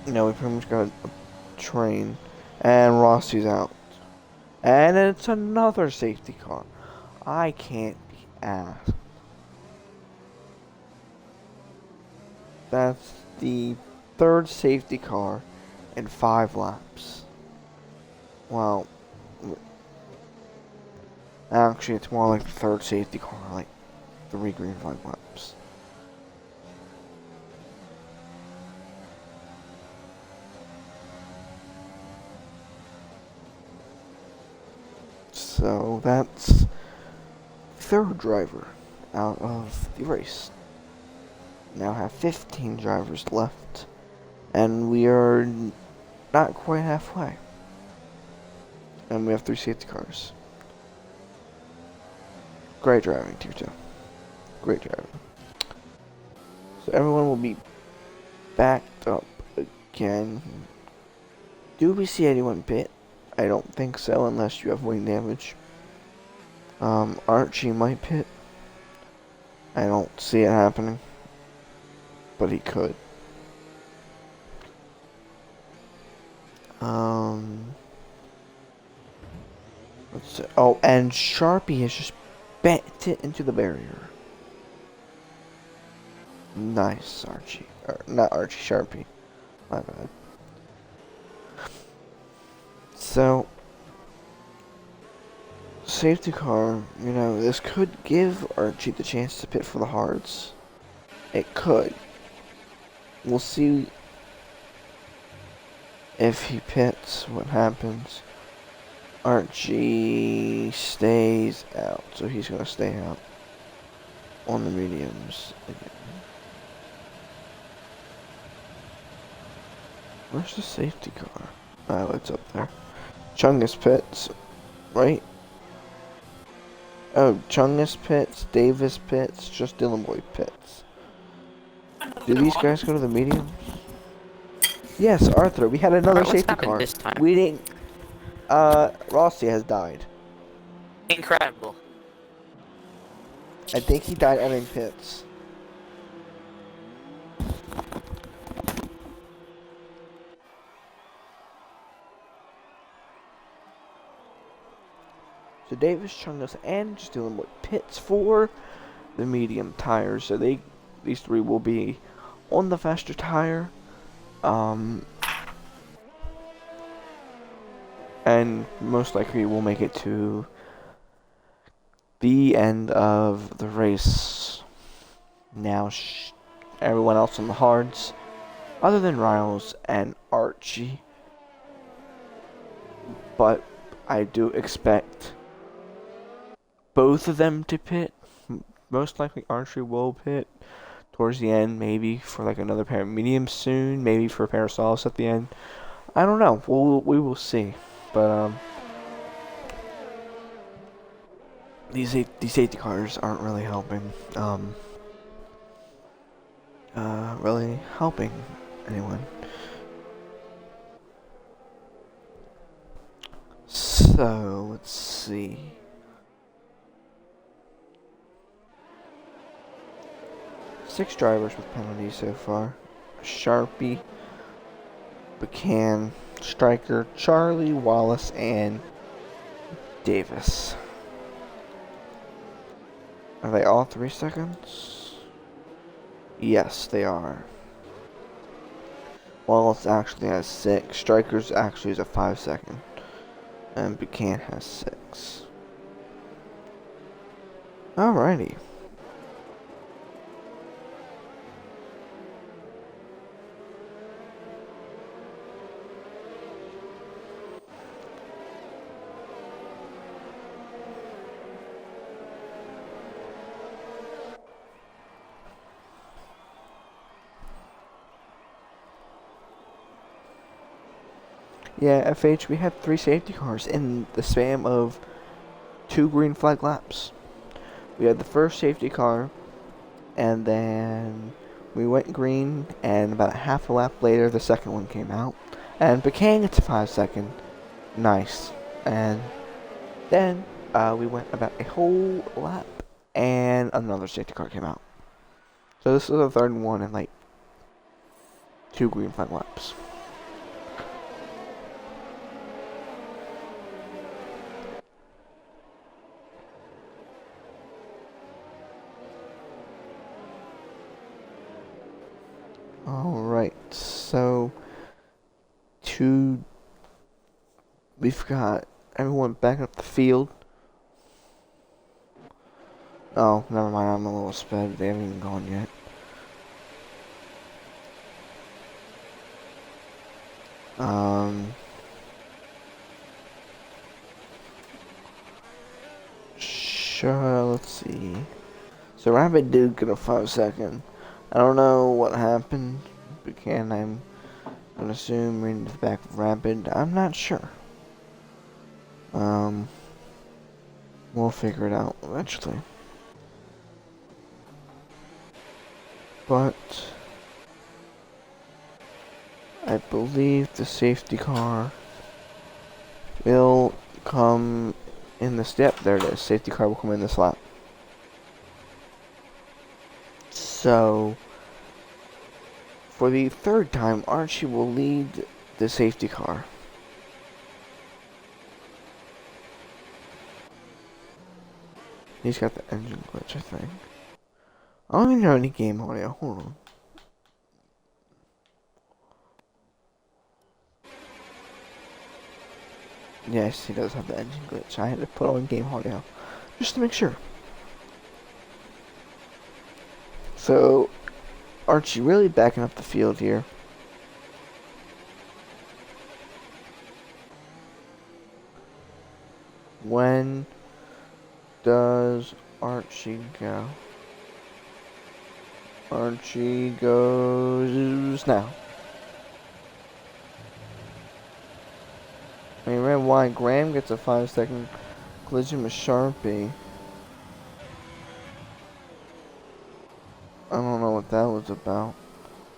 You know, we pretty much got a train. And Rossi's out. And it's another safety car. I can't be asked. That's the 3rd safety car in 5 laps. Well, actually it's more like the 3rd safety car, like 3 green 5 laps. So that's 3rd driver out of the race. Now have 15 drivers left, and we are not quite halfway. And we have 3 safety cars. Great driving, Tier 2. Great driving. So everyone will be backed up again. Do we see anyone pit? I don't think so, unless you have wing damage. Archie might pit. I don't see it happening, but he could. Let's see. Oh, and Sharpie has just bent it into the barrier. Nice, Archie. Or, not Archie, Sharpie. My bad. So, safety car, you know, this could give Archie the chance to pit for the hards. It could. We'll see if he pits, what happens. Archie stays out, so he's going to stay out on the mediums again. Where's the safety car? Oh, it's up there. Chungus pits, right? Oh, Chungus pits, Davis pits, just Dylan Boy pits. Do these guys go to the mediums? Yes, Arthur, we had another safety car. This time? We didn't. Rossi has died. Incredible. I think he died entering pits. So Davis, Chungus, and just Dylan Boy pits for the medium tires. So these 3 will be on the faster tire. And most likely will make it to the end of the race. Now, everyone else on the hards, other than Riles and Archie. But I do expect both of them to pit. Most likely Archie will pit towards the end, maybe for like another pair of mediums soon, maybe for a pair of softs at the end. I don't know. We will see. But these safety cars aren't really helping. Really helping anyone. So, let's see. Six drivers with penalties so far. Sharpie, Buchan, Stryker, Charlie, Wallace, and Davis. Are they all 3 seconds? Yes, they are. Wallace actually has 6. Stryker's actually is a 5-second. And Buchan has 6. Alrighty. Yeah, FH, we had 3 safety cars in the span of 2 green flag laps. We had the first safety car, and then we went green, and about half a lap later, the second one came out. And Buchan gets a 5-second. Nice. And then we went about a whole lap, and another safety car came out. So this is the third one in like 2 green flag laps. Alright, so we've got everyone backing up the field. Oh, never mind, I'm a little sped. They haven't even gone yet. Sure, let's see. So Rabbit did get a 5-second. I don't know what happened. Buchan, I'm gonna assume ran into the back of Rapid. I'm not sure. We'll figure it out eventually. But I believe the safety car will come in the step. There it is. Safety car will come in this lap. So for the third time, Archie will lead the safety car. He's got the engine glitch, I think. I don't even know any game audio. Hold on. Yes, he does have the engine glitch. I had to put on game audio just to make sure. So, Archie really backing up the field here. When does Archie go? Archie goes now. I mean, red wide. Graham gets a 5-second collision with Sharpie. I don't know what that was about.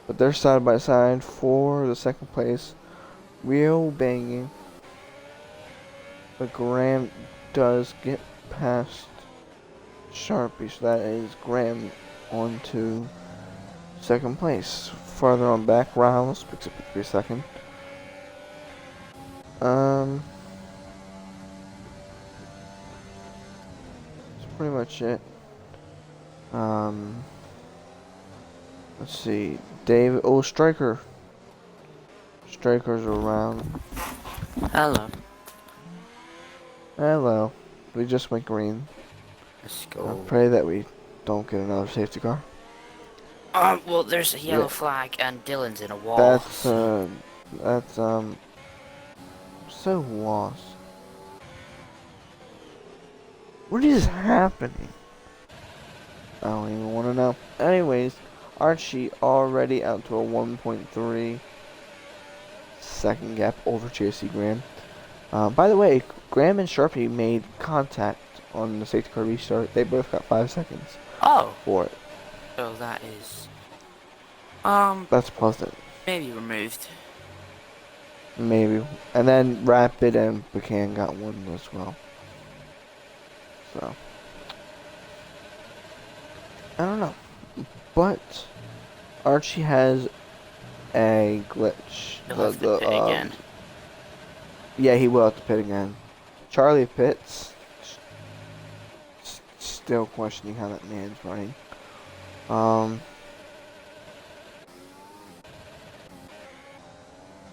But they're side by side for the second place. Real banging. But Graham does get past Sharpie, so that is Graham on to second place. Farther on back, Riles picks up a 3-second. That's pretty much it. Let's see. David. Oh, Stryker. Stryker's around. Hello. Hello. We just went green. Let's go. I pray that we don't get another safety car. Well, there's a yellow flag and Dylan's in a wall. That's so lost. What is happening? I don't even want to know. Anyways, Archie already out to a 1.3 second gap over JC Graham. By the way, Graham and Sharpie made contact on the safety car restart. They both got 5 seconds. Oh. For it. So that is. That's pleasant. Maybe removed. maybe. And then Rapid and Buchanan got one as well. So I don't know, but Archie has a glitch. He'll have to pit again. Yeah, he will have to pit again. Charlie pits. Still questioning how that man's running.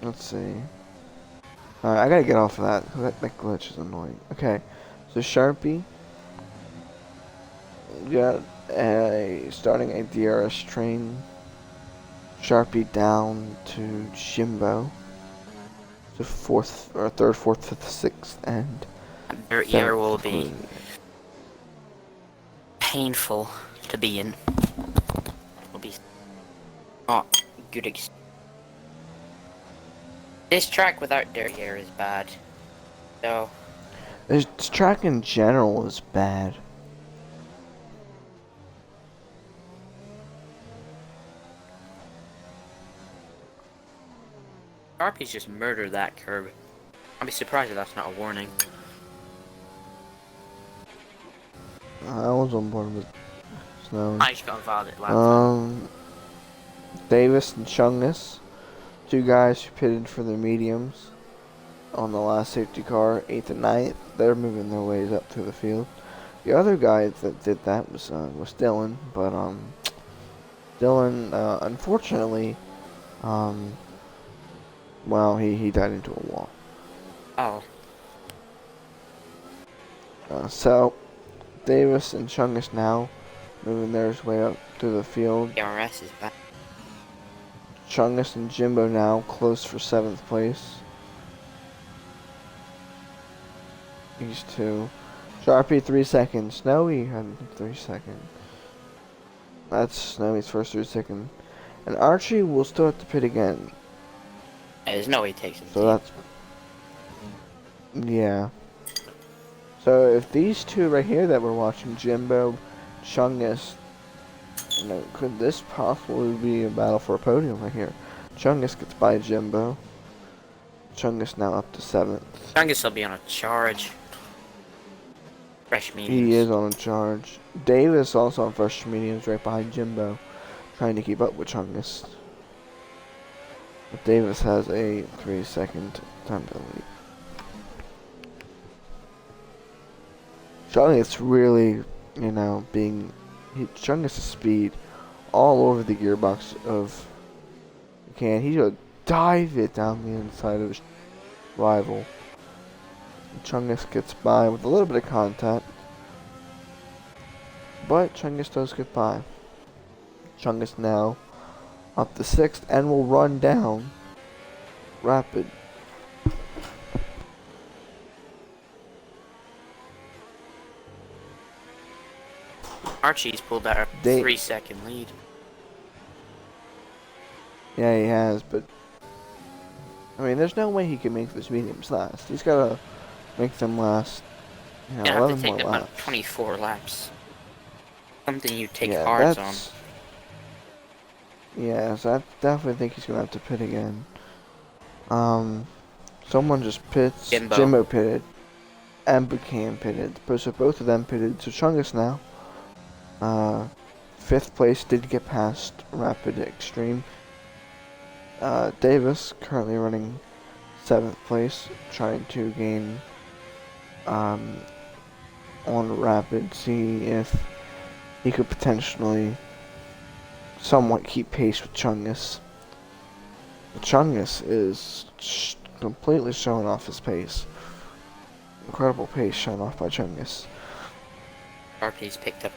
Let's see. Alright, I gotta get off of that, because that glitch is annoying. Okay, so Sharpie got starting a DRS train. Sharpie down to Jimbo. So fourth, or third, fourth, fifth, sixth, and their year will be painful to be in. Will be not good. This track without Derriere is bad. So this track in general is bad. Sharpie's just murdered that curb. I'd be surprised if that's not a warning. I was on board with Snow. I just got involved at last time. Davis and Chungus, two guys who pitted for their mediums on the last safety car, 8th and 9th. They're moving their ways up through the field. The other guy that did that was Dylan, but Dylan unfortunately well, he died into a wall. Oh. So Davis and Chungus now moving their way up through the field. DRS is bad. Chungus and Jimbo now close for 7th place. These two. Sharpie 3 seconds. Snowy had 3 seconds. That's Snowy's first 3 seconds. And Archie will still have to pit again. There's no way he takes it. So that's... yeah. So if these two right here that we're watching, Jimbo, Chungus, you know, could this possibly be a battle for a podium right here? Chungus gets by Jimbo. Chungus now up to 7th. Chungus will be on a charge. Fresh mediums. He is on a charge. Davis also on fresh mediums right behind Jimbo, trying to keep up with Chungus. But Davis has a 3-second time to lead. Chungus really, you know, Chungus' speed all over the gearbox of he's gonna dive it down the inside of his rival. Chungus gets by with a little bit of contact, but Chungus does get by. Chungus now up to 6th and will run down Rapid. Archie's pulled out a 3-second lead. Yeah, he has, but I mean, there's no way he can make those mediums last. He's gotta make them last, you know, 11 have to more take laps. about 24 laps. Something you take Yeah, cards on. Yeah, so I definitely think he's gonna have to pit again. Someone just pits. Jimbo pitted, and Buchanan pitted. So both of them pitted. So Chungus now, 5th place, did get past Rapid Extreme. Davis currently running 7th place, trying to gain on Rapid, see if he could potentially somewhat keep pace with Chungus. But Chungus is completely showing off his pace. Incredible pace shown off by Chungus. RP's picked up.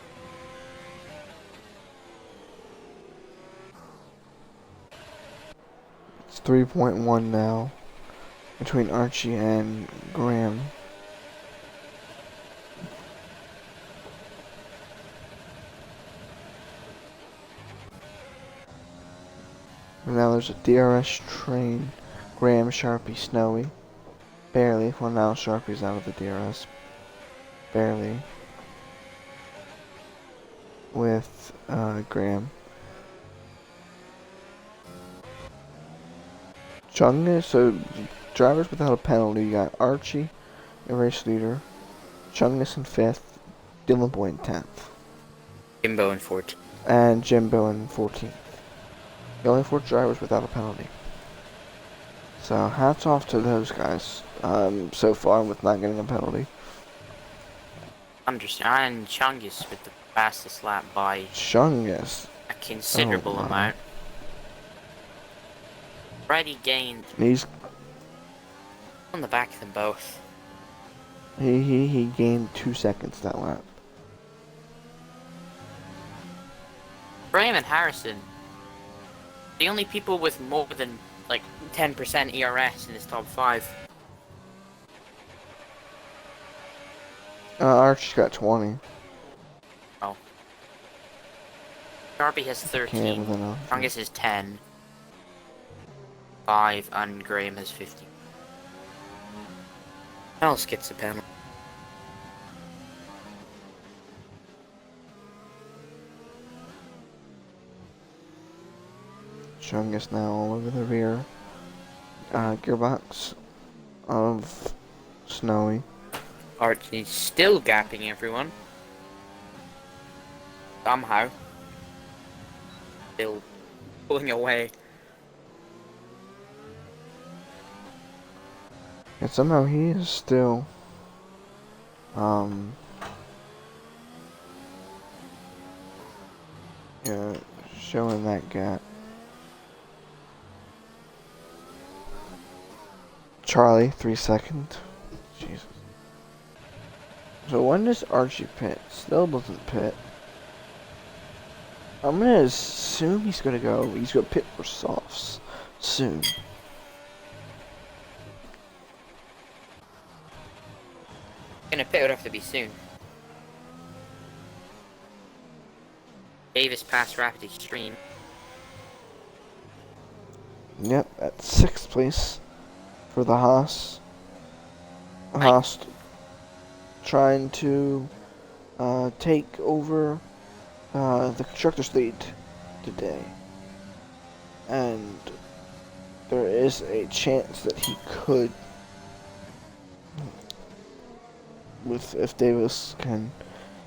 It's 3.1 now between Archie and Graham. And now there's a DRS train. Graham, Sharpie, Snowy. Barely. Well, now Sharpie's out of the DRS. Barely. With Graham. Chungus, so drivers without a penalty, you got Archie, the race leader, Chungus in 5th, Dylan Boy in 10th. Jimbo in 14th. And Jimbo in 14th. The only 4 drivers without a penalty. So hats off to those guys so far with not getting a penalty. Understand, and Chungus with the fastest lap by Chungus. a considerable amount. Already gained He's on the back of them both. he gained 2 seconds that lap. Graham and Harrison, the only people with more than like 10% ERS in this top 5. Archie's got 20. Oh. Darby has 13. Chungus is 10. 5, and Graham has 15. Who else gets a penalty? Chungus now all over the rear gearbox of Snowy. Archie's still gapping everyone. Somehow. Still pulling away. And somehow he is still yeah, showing that gap. Charlie, 3 seconds. Jesus. So when does Archie pit? Still doesn't pit. I'm gonna assume he's gonna pit for softs soon. Gonna pit would have to be soon. Davis passed Rapid Extreme. Yep, at 6th place for the Haas. Haas trying to take over the constructors lead today. And there is a chance that he could, if Davis can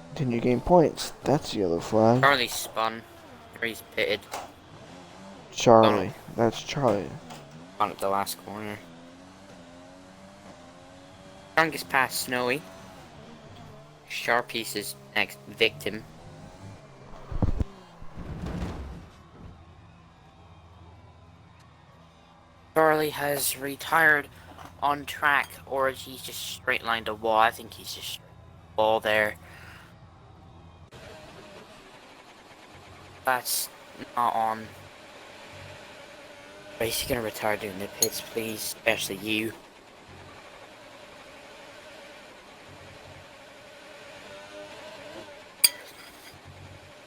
continue to gain points. That's yellow flag. Charlie spun. Or he's pitted. Charlie. That's Charlie. On at the last corner. Strongest pass Snowy. Sharpie's his next victim. Charlie has retired on track, or he's just straight lined a wall. I think he's just wall there. That's not on. Is he gonna retire doing the pits, please? Especially you.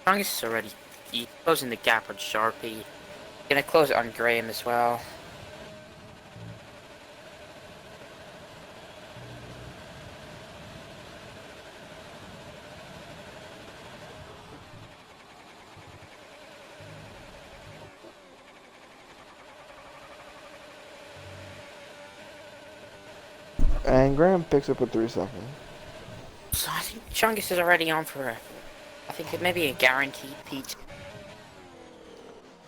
Strongest is already closing the gap on Sharpie. Gonna close it on Graham as well. And Graham picks up with 3 seconds. So I think Chungus is already on for I think it may be a guaranteed P2.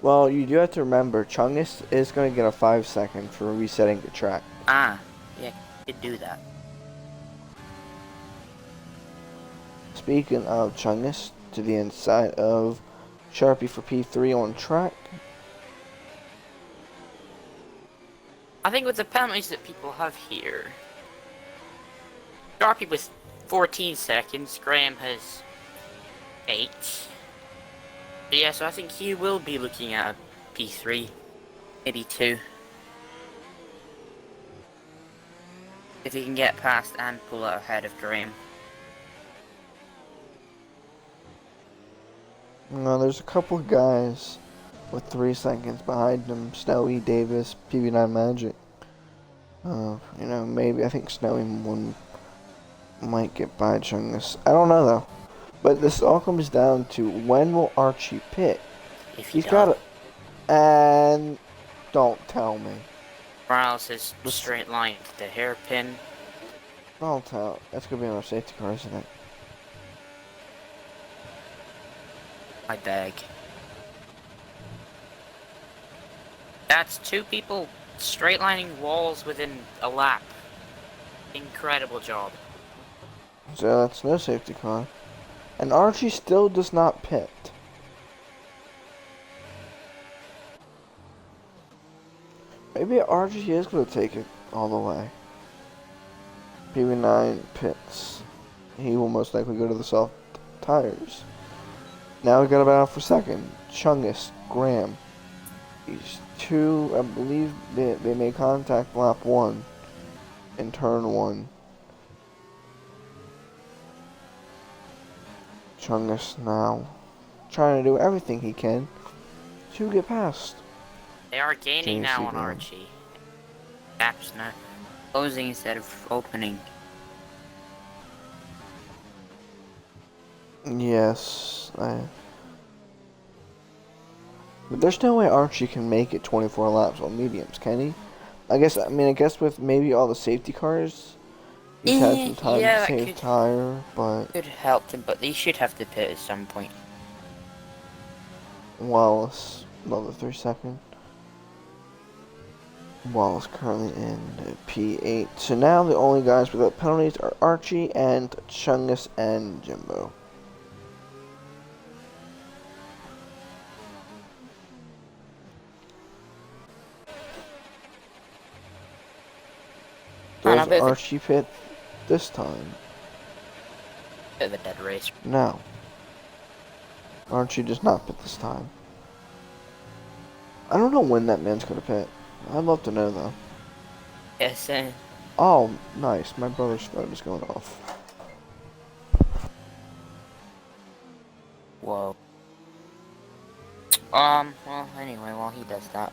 Well, you do have to remember, Chungus is going to get a 5 second for resetting the track. Ah, yeah, you could do that. Speaking of Chungus, to the inside of Sharpie for P3 on track. I think with the penalties that people have here, Sharpie with 14 seconds, Graham has 8. Yeah, so I think he will be looking at a P3, maybe 2. If he can get past and pull out ahead of Graham. No, there's a couple of guys with 3 seconds behind him. Snowy, Davis, PB9 Magic. You know, maybe I think Snowy one might get by Chungus. I don't know though. But this all comes down to when will Archie pit? If he He's got it. And don't tell me. Morales is straight line to the hairpin. I'll tell. That's gonna be on our safety car, isn't it? I beg. That's 2 people straight lining walls within a lap. Incredible job. So that's no safety car. And Archie still does not pit. Maybe Archie is going to take it all the way. PB9 pits. He will most likely go to the soft tires. Now we got a battle for second. Chungus, Graham. These two, I believe they may contact lap 1 in turn 1. Chungus now trying to do everything he can to get past. They are gaining now on Graham. Archie. Gaps now closing instead of opening. Yes, but there's no way Archie can make it 24 laps on mediums, can he? I guess with maybe all the safety cars, he's had some time to save tire, but could help him, but they should have to pit at some point. Wallace, another 3 second. Wallace currently in P8. So now the only guys without penalties are Archie and Chungus and Jimbo. Does Archie pit this time? Bit of a dead race. No. Archie does not pit this time. I don't know when that man's gonna pit. I'd love to know though. Yes, Oh, nice. My brother's phone is going off. Whoa. Well, anyway, while he does that.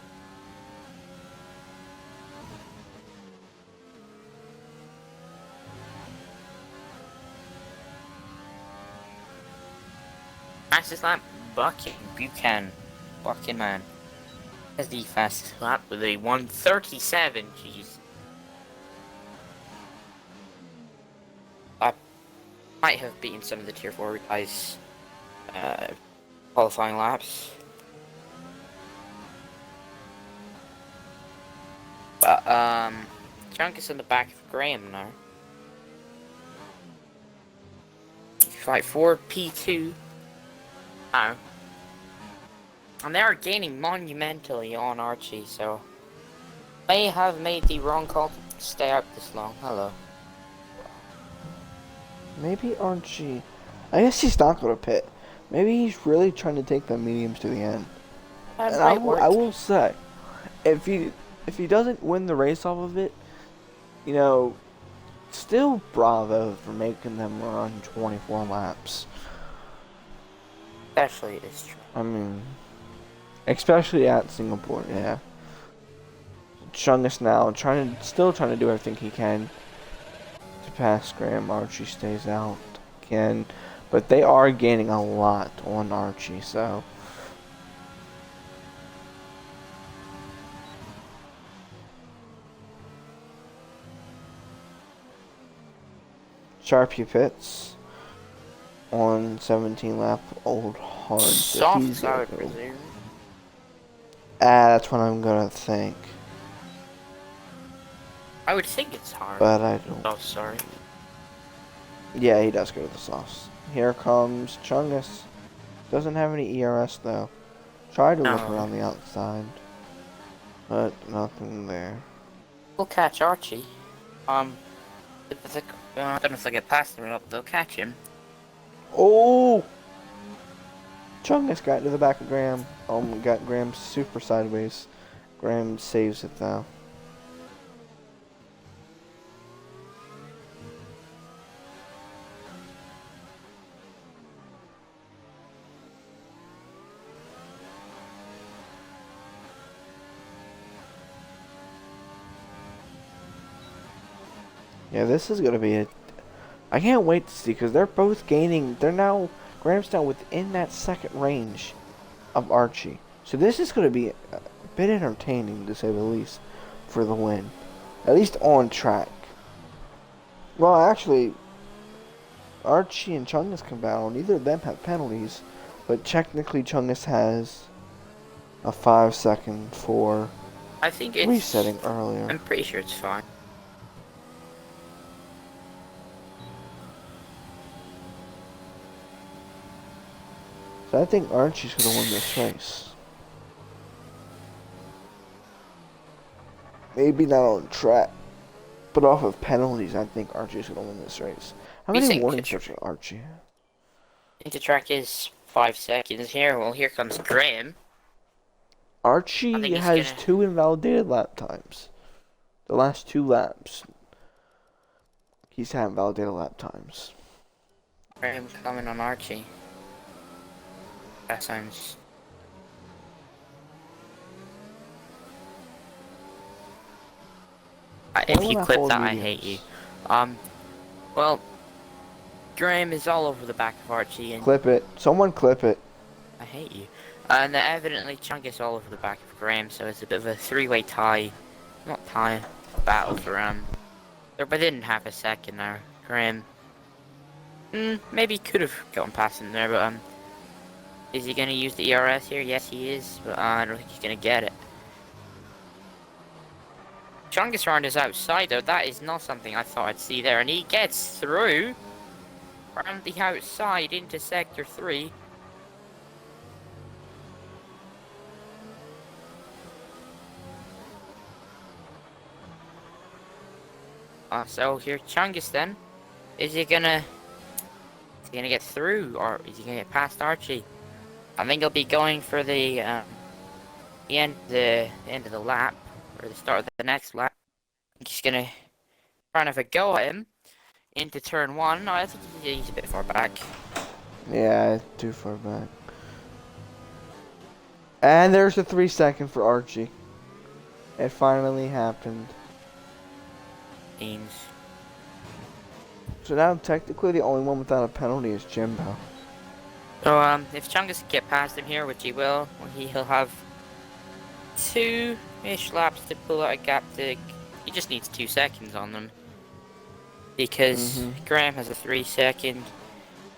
Fastest lap, Buchanan. Buchanan has the fastest lap with a 1:37. Jeez. I might have beaten some of the tier 4 guys qualifying laps. But Chunk is in the back of Graham now. Fight for P2. Oh. And they are gaining monumentally on Archie, so may have made the wrong call to stay out this long. Hello. Maybe Archie. I guess he's not gonna pit. Maybe he's really trying to take the mediums to the end. And I will say, if he doesn't win the race off of it, you know, still bravo for making them run 24 laps. Especially it is true. I mean, especially at Singapore, yeah. Chungus now still trying to do everything he can to pass Graham. Archie stays out again, but they are gaining a lot on Archie, so. Sharpie pits on 17 lap Old Hard. Soft, I would presume. That's what I'm gonna think. I would think it's hard. But I don't. Oh, sorry. Yeah, he does go to the sauce. Here comes Chungus. Doesn't have any ERS though. Tried to look around the outside, but nothing there. We'll catch Archie. I don't know if they'll get past him or not, they'll catch him. Oh! Chungus got into the back of Graham. Got Graham super sideways. Graham saves it though. Yeah, this is gonna be I can't wait to see, because they're both gaining. Graham's now within that second range of Archie. So this is gonna be a bit entertaining, to say the least. for the win. At least on track. Well, actually, Archie and Chungus can battle. Neither of them have penalties. But technically, Chungus has a 5-second for I think it's resetting earlier. I'm pretty sure it's fine. So I think Archie's going to win this race. Maybe not on track, but off of penalties, I think Archie's going to win this race. How many warning strips does Archie have? I think the track is 5 seconds here. Well, here comes Graham. Archie has 2 invalidated lap times. The last 2 laps, he's had invalidated lap times. Graham coming on Archie. That sounds... if you clip that, I hate you. Well, Graham is all over the back of Archie and... Clip it. Someone clip it. I hate you. And evidently Chunk is all over the back of Graham, so it's a bit of a 3-way tie. Not tie, battle for they're within half a second now. Graham... maybe could have gotten past him there, but is he gonna use the ERS here? Yes, he is, but I don't think he's gonna get it. Chungus round is outside though. That is not something I thought I'd see there, and he gets through around the outside into sector 3. So here Chungus then. Is he gonna get through, or is he gonna get past Archie? I think he'll be going for the end of the lap, or the start of the next lap. He's gonna try and have a go at him into turn 1. No, I think he's a bit far back. Yeah, too far back. And there's a 3-second for Archie. It finally happened. Teams. So now technically the only one without a penalty is Jimbo. So if Chungus can get past him here, which he will, he'll have 2-ish laps to pull out a gap to... He just needs 2 seconds on them. Because Graham has a 3-second,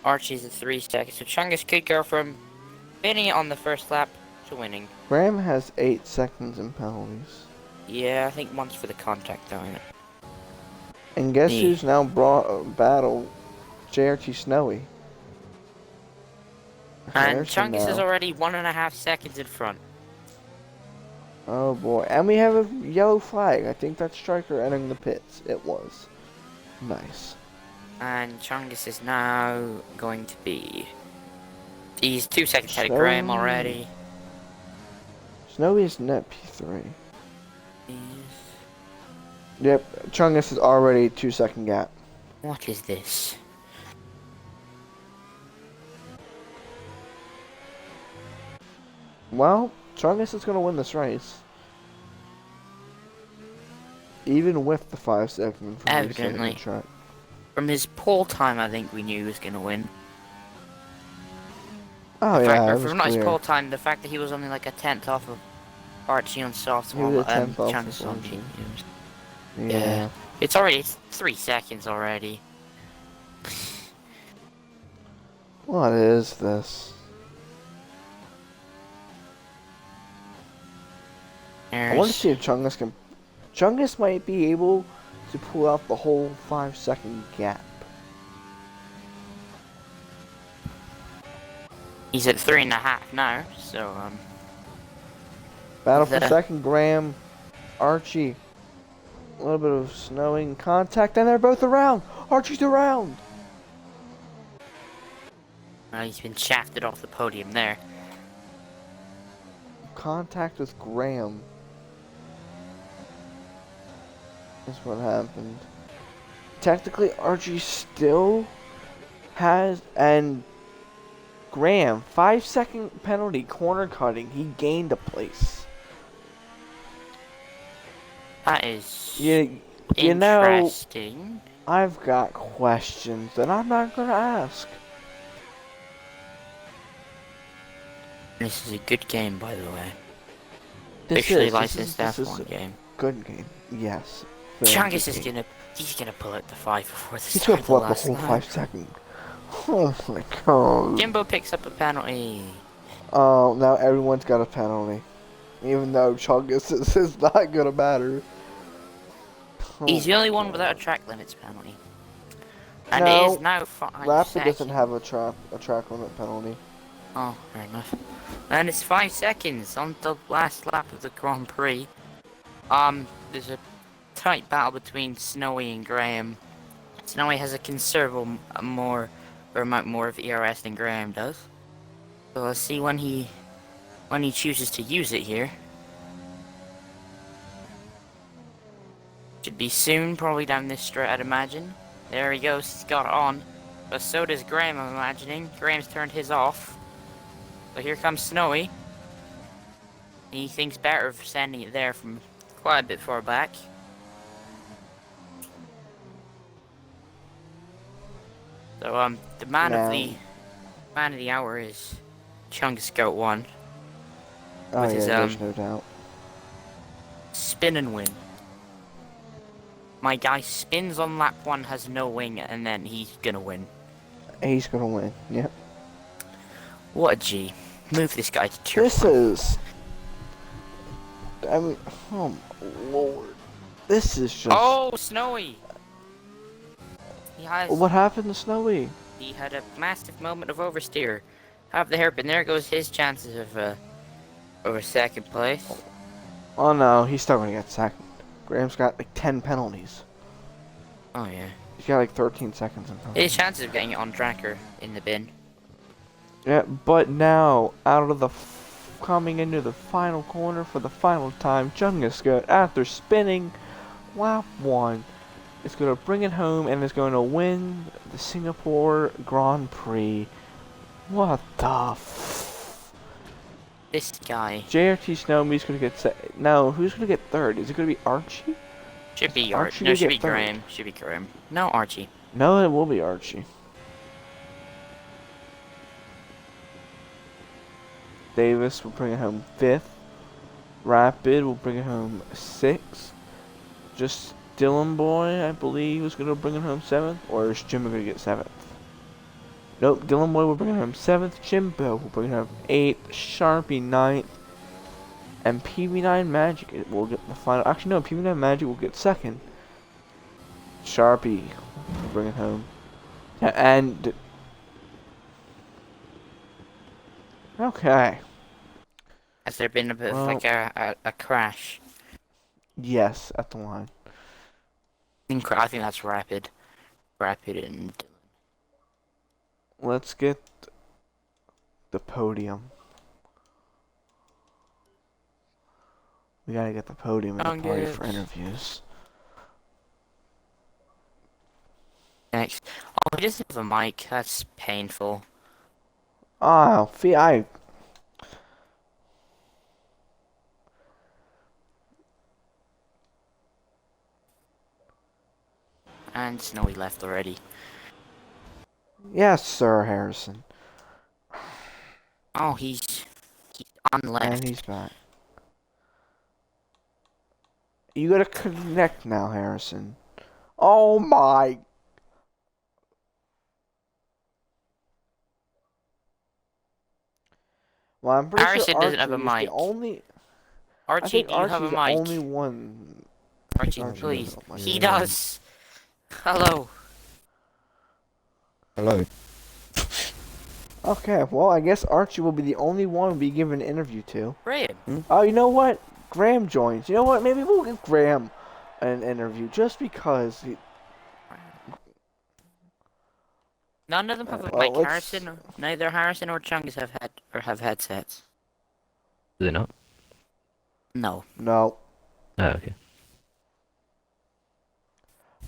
Archie's a 3-second. So Chungus could go from winning it on the first lap to winning. Graham has 8 seconds in penalties. Yeah, I think one's for the contact on it. And guess who's now brought battle JRT Snowy? And Chungus is already 1.5 seconds in front. Oh boy, and we have a yellow flag. I think that's Striker entering the pits. It was. Nice. And Chungus is now going to be... He's 2 seconds ahead of Graham already. Snowy is net P3. Yep, Chungus is already 2-second gap. What is this? Well, Chungus is going to win this race. Even with the 5-second from Evidently. track. From his pole time, I think we knew he was going to win. Oh yeah, from not his pole time, the fact that he was only like a 10th off of Archie on soft Chungus on mediums. Yeah. It's 3 seconds already. What is this? I want to see if Chungus can... Chungus might be able to pull out the whole 5-second gap. He's at 3.5 now, so Battle for second, Graham, Archie. A little bit of snowing contact, and they're both around. Archie's around. Well, he's been shafted off the podium there. Contact with Graham. That's what happened. Technically, Archie still has, and Graham, 5-second penalty, corner cutting. He gained a place. That is you interesting. Know, I've got questions that I'm not going to ask. This is a good game, by the way. This Officially is licensed F1 game. good game. Yes. Chungus is he's gonna pull out the 5 before the He's start gonna of the pull up the last whole lap. 5 second. Oh my god. Jimbo picks up a penalty. Oh, now everyone's got a penalty. Even though Chungus is not gonna matter. He's the Oh only one god. without a track limits penalty. And it is No, now 5 Rapid seconds. doesn't have a track limit penalty. Oh, fair enough. And it's 5 seconds on the last lap of the Grand Prix. There's a tight battle between Snowy and Graham. Snowy has a considerable amount more of ERS than Graham does. So let's see when he chooses to use it here. Should be soon, probably down this straight, I'd imagine. There he goes, he's got it on. But so does Graham, I'm imagining. Graham's turned his off. So here comes Snowy. He thinks better of sending it there from quite a bit far back. So the man of the hour is Chungus Goat 1. Oh with yeah, his there's no doubt. spin and win. My guy spins on lap 1, has no wing, and then he's gonna win. He's gonna win. Yep. What a G. Move this guy to tier This 1. is. I mean, oh my lord. This is just. Oh, Snowy! What happened to Snowy? He had a massive moment of oversteer. Have the hairpin. There goes his chances of over second place. Oh no, he's still gonna get second. Graham's got like 10 penalties. Oh yeah. He's got like 13 seconds in penalties. His chances of getting it on tracker in the bin. Yeah, but now, out of the coming into the final corner for the final time, Chungus Goat, after spinning lap 1, is going to bring it home and is going to win the Singapore Grand Prix. What the This guy. JRT Snowme's going to get no, who's going to get third? Is it going to be Archie? Should be Archie No, will should get be third. Graham. Should be Graham. No, Archie. No, it will be Archie. Davis will bring it home 5th. Rapid will bring it home 6th. Just Dylan Boy, I believe, is going to bring it home 7th. Or is Jimbo going to get 7th? Nope, Dylan Boy will bring it home 7th. Jimbo will bring it home 8th. Sharpie 9th. And PV9 Magic will get the final. Actually, no, PV9 Magic will get 2nd. Sharpie will bring it home. Yeah, and okay. Has there been a bit of like a crash? Yes, at the line. I think that's Rapid. Rapid and Dylan. Let's get the podium. We gotta get the podium in the party for interviews. Next. Oh, he doesn't have a mic. That's painful. Oh, And Snowy left already. Yes, sir, Harrison. Oh, he's on left. And he's back. You gotta connect now, Harrison. Oh my. Well, I'm pretty Harrison sure doesn't have a Archie is mic. the only. Archie, do you have a Archie's mic? the only one. Archie, Archie please. doesn't have a mic. He does. Hello. Hello. Okay, well, I guess Archie will be the only one to be given an interview to. Graham. Oh, you know what? Graham joins. You know what? Maybe we'll give Graham an interview just because. None of them have a well, mic. Neither Harrison or Chungus have headsets. Do they not? No. No. Oh, okay.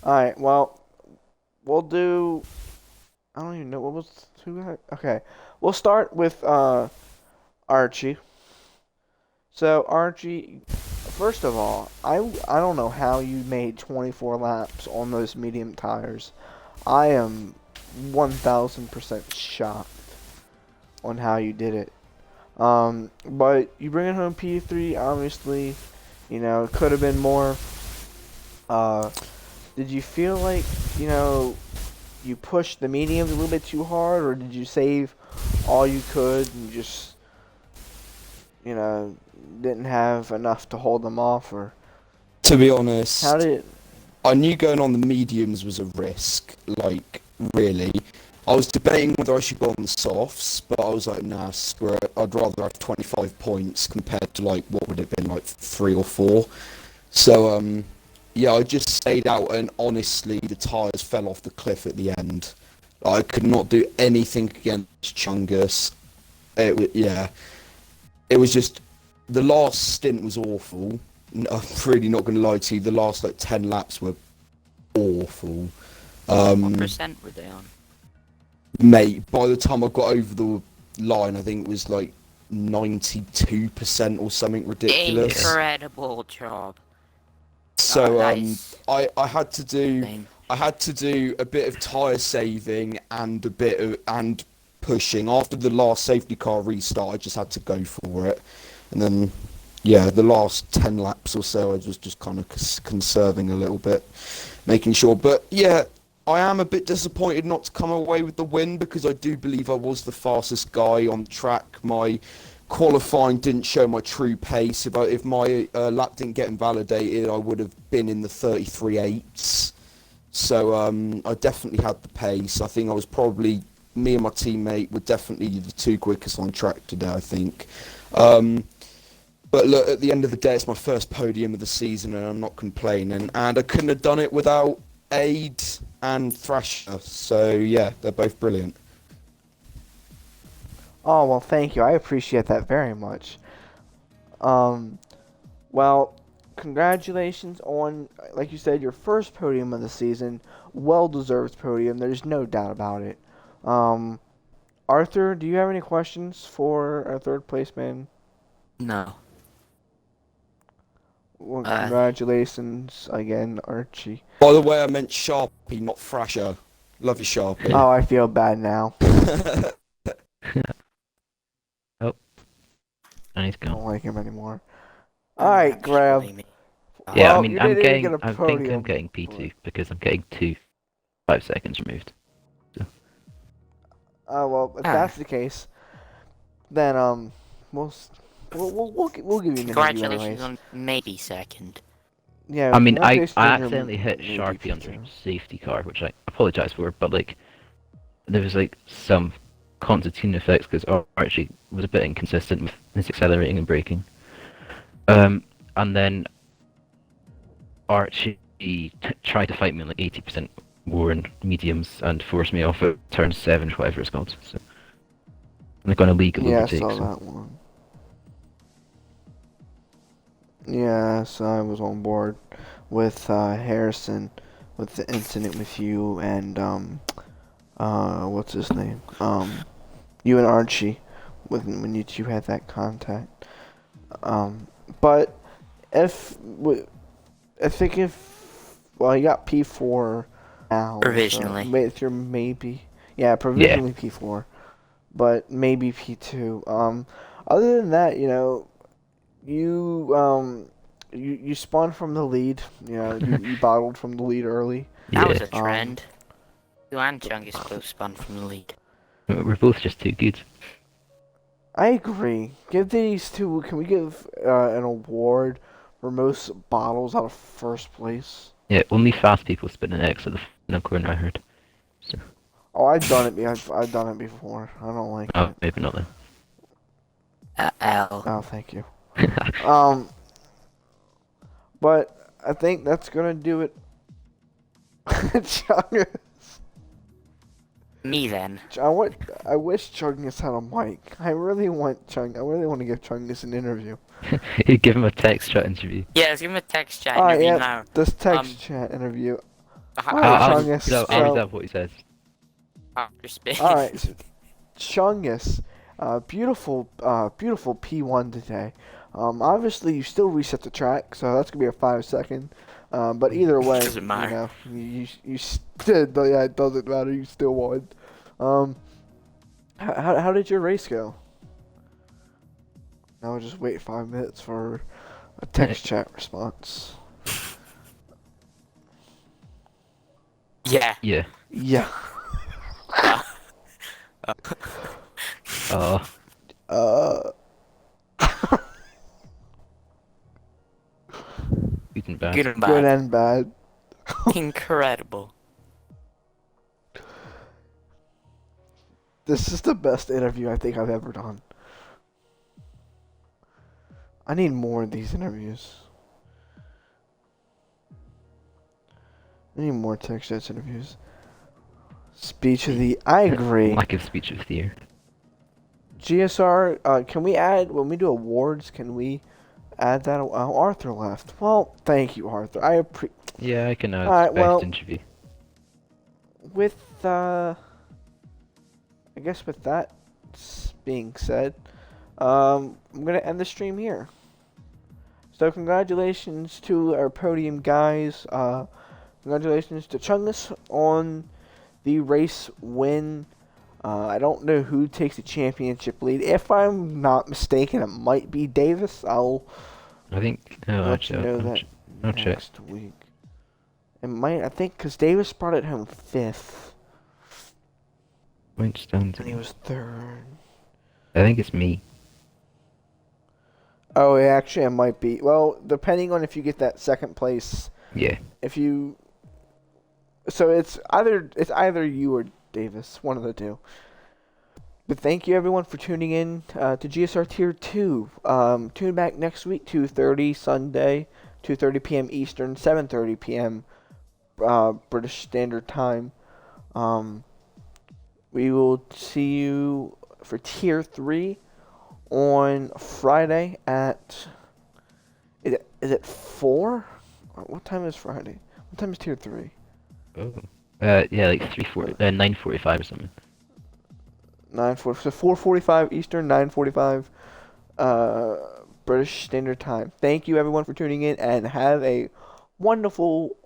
Alright, well, we'll do. I don't even know what was. Okay. We'll start with Archie. So, Archie, first of all, I don't know how you made 24 laps on those medium tires. I am 1000% shocked on how you did it. But you bring it home P3, obviously, You know, it could have been more. Did you feel like, you know, you pushed the mediums a little bit too hard, or did you save all you could and just, you know, didn't have enough to hold them off? Or To be how honest, did? I knew going on the mediums was a risk. Like, really. I was debating whether I should go on the softs, but I was like, nah, screw it. I'd rather have 25 points compared to, like, what would it have been, like, 3 or 4. So, yeah, I just stayed out, and honestly, the tyres fell off the cliff at the end. I could not do anything against Chungus. Yeah, it was just, the last stint was awful. I'm really not going to lie to you, the last, like, 10 laps were awful. What percent were they on? Mate, by the time I got over the line, I think it was like 92% or something ridiculous. Incredible job. So that is I had to do insane. I had to do a bit of tyre saving and a bit of pushing. After the last safety car restart, I just had to go for it, and then yeah, the last 10 laps or so, I was just kind of conserving a little bit, making sure. But yeah, I am a bit disappointed not to come away with the win, because I do believe I was the fastest guy on track. My qualifying didn't show my true pace. If my lap didn't get invalidated, I would have been in the 33.8s. So I definitely had the pace. I think I was probably, me and my teammate were definitely the two quickest on track today, I think. But look, at the end of the day, it's my first podium of the season, and I'm not complaining. And I couldn't have done it without Aid and Thrasher. So yeah, they're both brilliant. Oh, well, thank you. I appreciate that very much. Well, congratulations on, like you said, your first podium of the season. Well-deserved podium. There's no doubt about it. Arthur, do you have any questions for our third placeman? No. Well, congratulations again, Archie. By the way, I meant Sharpie, not Thrasher. Love you, Sharpie. Oh, I feel bad now. Oh. And he's I don't gone. like him anymore. Alright, Grab. Yeah, Well, I mean, you I'm didn't getting, get a I think I'm podium. getting P2 because I'm getting 5 seconds removed. So. Well, if that's the case, then we'll give you an interview Congratulations anyways. on maybe second. Yeah, I mean, I congratulations on your accidentally hit maybe Sharpie under P2. safety car, which I apologize for, but like, there was like some concertina effects because Archie was a bit inconsistent with his accelerating and braking. And then Archie tried to fight me on like 80% more in mediums and forced me off at turn 7, whatever it's called. So, like on a legal Yeah, I overtake. saw So. that one. Yeah, so I was on board with Harrison with the incident with you and what's his name? You and Archie when you two had that contact. But I think well, you got P4 now. Provisionally. So with your maybe, yeah, provisionally P4, but maybe P2. Other than that, you know, you spun from the lead. You know, you bottled from the lead early. That was a trend. You and Chungus both spun from the lead. We're both just too good. I agree. Give these two. Can we give an award for most bottles out of first place? Yeah, only fast people spin an X at the final corner, I heard. So. Oh, I've done it. I've done it before. I don't like it. Maybe not then. L. Oh, thank you. But I think that's gonna do it. Chungus. Me then. I wish Chungus had a mic. I really want to give Chungus an interview. You give him a text chat interview. Yeah, let's give him a text chat Alright, interview yeah, now. this text chat interview. Alright, Alright, I'll Chungus. read out what he says. After space. Alright, so Chungus, beautiful P1 today. Obviously you still reset the track, so that's gonna be a 5-second. But either way, Doesn't matter. you still, yeah, it doesn't matter. You still won. How did your race go? Now we'll just wait 5 minutes for A text chat response. Yeah. Yeah. Yeah. Oh. Uh. Good and bad. Good and Good bad. and bad. Incredible. This is the best interview I think I've ever done. I need more of these interviews. I need more text chat interviews. Speech of the... I agree. Lack of speech of the year. GSR, can we add... When we do awards, can we add that? Arthur left. Well, thank you, Arthur. I appreciate... Yeah, I can add Alright, best well- interview. With, I guess with that being said, I'm going to end the stream here. So congratulations to our podium guys. Congratulations to Chungus on the race win. I don't know who takes the championship lead. If I'm not mistaken, it might be Davis. I'll I think. Oh, let actually, you know I'll, that I'll check. next week. It might, I think, because Davis brought it home 5th, Points down and to he was 3rd. I think it's me. Oh, yeah, actually, it might be. Well, depending on if you get that 2nd place, Yeah. if you... So it's either you or Davis, one of the two. But thank you, everyone, for tuning in to GSR Tier 2. Tune back next week, 2:30 Sunday, 2:30 p.m. Eastern, 7:30 p.m. British Standard Time. We will see you for Tier 3 on Friday at... Is it 4? What time is Friday? What time is Tier 3? Oh. Yeah, like 9:45 or something. 9:40, so 4:45 Eastern, 9:45 British Standard Time. Thank you, everyone, for tuning in, and have a wonderful